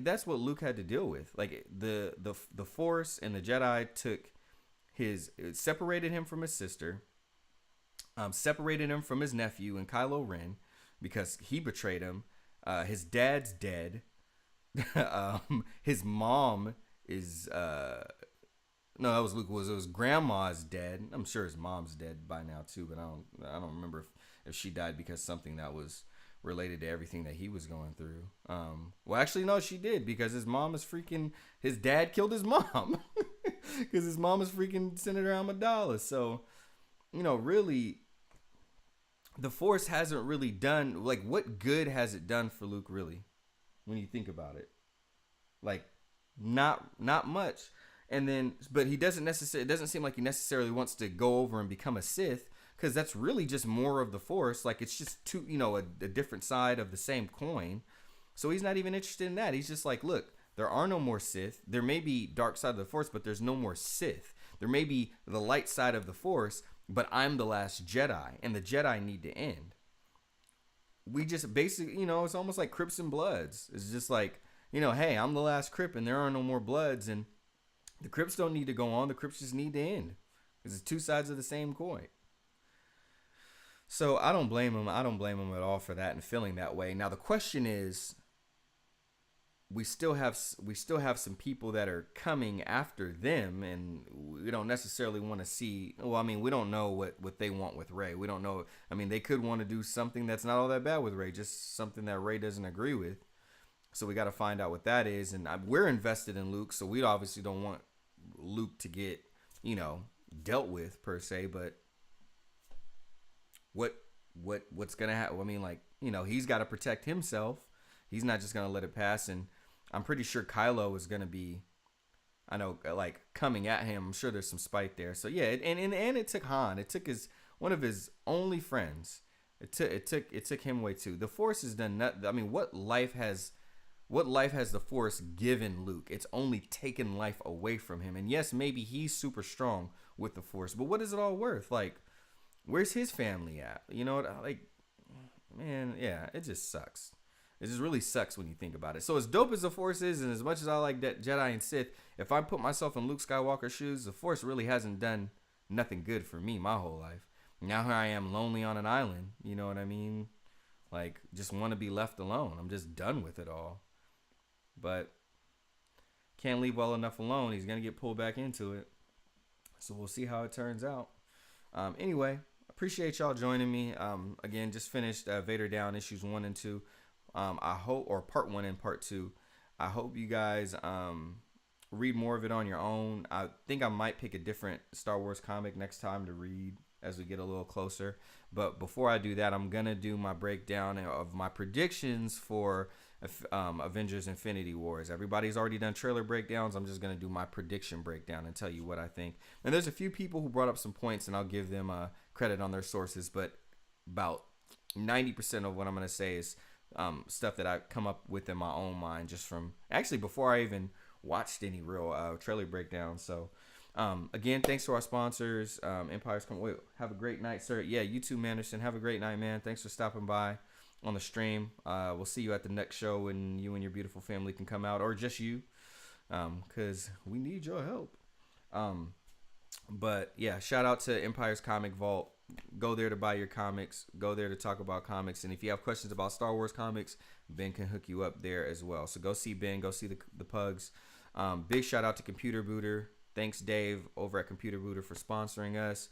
that's what Luke had to deal with. Like the Force and the Jedi it separated him from his sister. Separated him from his nephew and Kylo Ren because he betrayed him. His dad's dead. His mom is no, that was Luke. It was grandma's dead. I'm sure his mom's dead by now too, but I don't remember if she died because something that was related to everything that he was going through. Well, actually, no, she did because his dad killed his mom because his mom is freaking Senator Amidala. So, really. The Force hasn't really done, like, what good has it done for Luke, really, when you think about it? Like, not much. And then, but it doesn't seem like he necessarily wants to go over and become a Sith, because that's really just more of the Force. Like, it's just a different side of the same coin. So he's not even interested in that. He's just like, look, there are no more Sith. There may be dark side of the Force, but there's no more Sith. There may be the light side of the Force, but I'm the last Jedi, and the Jedi need to end. We just basically, it's almost like Crips and Bloods. It's just like, hey, I'm the last Crip, and there are no more Bloods, and the Crips don't need to go on. The Crips just need to end. Because it's two sides of the same coin. So I don't blame him. I don't blame him at all for that and feeling that way. Now the question is, we still have some people that are coming after them, and we don't necessarily want to see. Well, I mean, we don't know what they want with Rey. We don't know. I mean, they could want to do something that's not all that bad with Rey, just something that Rey doesn't agree with. So we got to find out what that is. And we're invested in Luke, so we obviously don't want Luke to get dealt with per se. But what's gonna happen? I mean, like, he's got to protect himself. He's not just gonna let it pass. And I'm pretty sure Kylo is going to be, coming at him. I'm sure there's some spite there. So yeah, and it took Han. It took one of his only friends. It took him away too. The Force has done nothing. I mean, what life has the Force given Luke? It's only taken life away from him. And yes, maybe he's super strong with the Force, but what is it all worth? Like, where's his family at? Man, yeah, it just sucks. It just really sucks when you think about it. So as dope as the Force is, and as much as I like that Jedi and Sith, if I put myself in Luke Skywalker's shoes, the Force really hasn't done nothing good for me my whole life. Now here I am lonely on an island. You know what I mean? Like, just want to be left alone. I'm just done with it all. But can't leave well enough alone. He's going to get pulled back into it. So we'll see how it turns out. Anyway, appreciate y'all joining me. Again, just finished Vader Down issues 1 and 2. I hope, or part 1 and part 2. I hope you guys read more of it on your own. I think I might pick a different Star Wars comic next time to read as we get a little closer. But before I do that, I'm gonna do my breakdown of my predictions for Avengers Infinity Wars. Everybody's already done trailer breakdowns. I'm just going to do my prediction breakdown and tell you what I think. And there's a few people who brought up some points, and I'll give them credit on their sources, but about 90% of what I'm going to say is stuff that I come up with in my own mind, just from actually before I even watched any real trailer breakdowns. So again, thanks to our sponsors, Empire's Come. Wait, have a great night, sir. Yeah, you too, Manderson. Have a great night, man. Thanks for stopping by on the stream. We'll see you at the next show when you and your beautiful family can come out, or just you, because we need your help. But yeah, shout out to Empire's Comic Vault. Go there to buy your comics. Go there to talk about comics. And if you have questions about Star Wars comics, Ben can hook you up there as well. So go see Ben. Go see the pugs. Big shout out to Computer Booter. Thanks, Dave, over at Computer Booter for sponsoring us.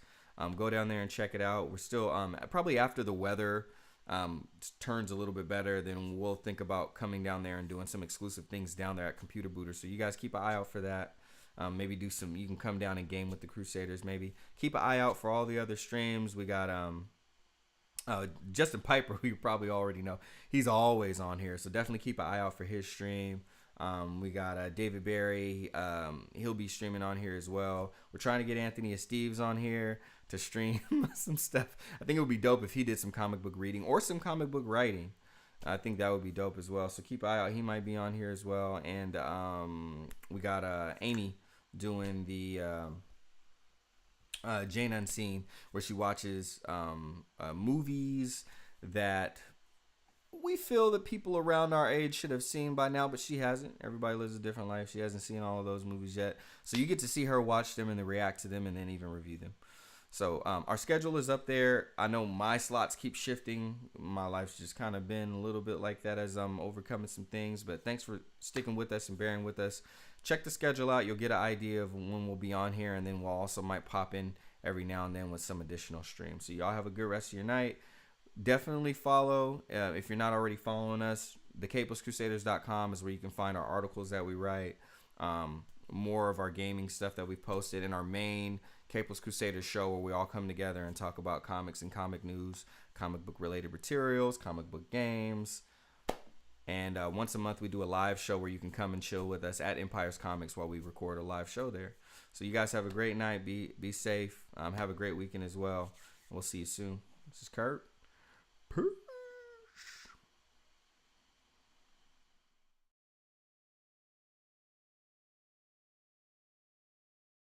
Go down there and check it out. We're still probably after the weather turns a little bit better, then we'll think about coming down there and doing some exclusive things down there at Computer Booter. So you guys keep an eye out for that. Maybe do some. You can come down and game with the Crusaders. Maybe keep an eye out for all the other streams. We got Justin Piper, who you probably already know. He's always on here, so definitely keep an eye out for his stream. We got David Barry. He'll be streaming on here as well. We're trying to get Anthony Esteves on here to stream some stuff. I think it would be dope if he did some comic book reading or some comic book writing. I think that would be dope as well. So keep an eye out. He might be on here as well. And we got Amy doing the Jane Unseen, where she watches movies that we feel that people around our age should have seen by now, but she hasn't. Everybody lives a different life. She hasn't seen all of those movies yet. So you get to see her watch them and then react to them and then even review them. So our schedule is up there. I know my slots keep shifting. My life's just kind of been a little bit like that as I'm overcoming some things. But thanks for sticking with us and bearing with us. Check the schedule out. You'll get an idea of when we'll be on here. And then we'll also might pop in every now and then with some additional streams. So y'all have a good rest of your night. Definitely follow, if you're not already following us, thecapelesscrusaders.com is where you can find our articles that we write, more of our gaming stuff that we've posted, in our main Capeless Crusaders show where we all come together and talk about comics and comic news, comic book related materials, comic book games. And once a month we do a live show where you can come and chill with us at Empire's Comics while we record a live show there. So you guys have a great night. Be safe. Have a great weekend as well. We'll see you soon. This is Curt. Peace.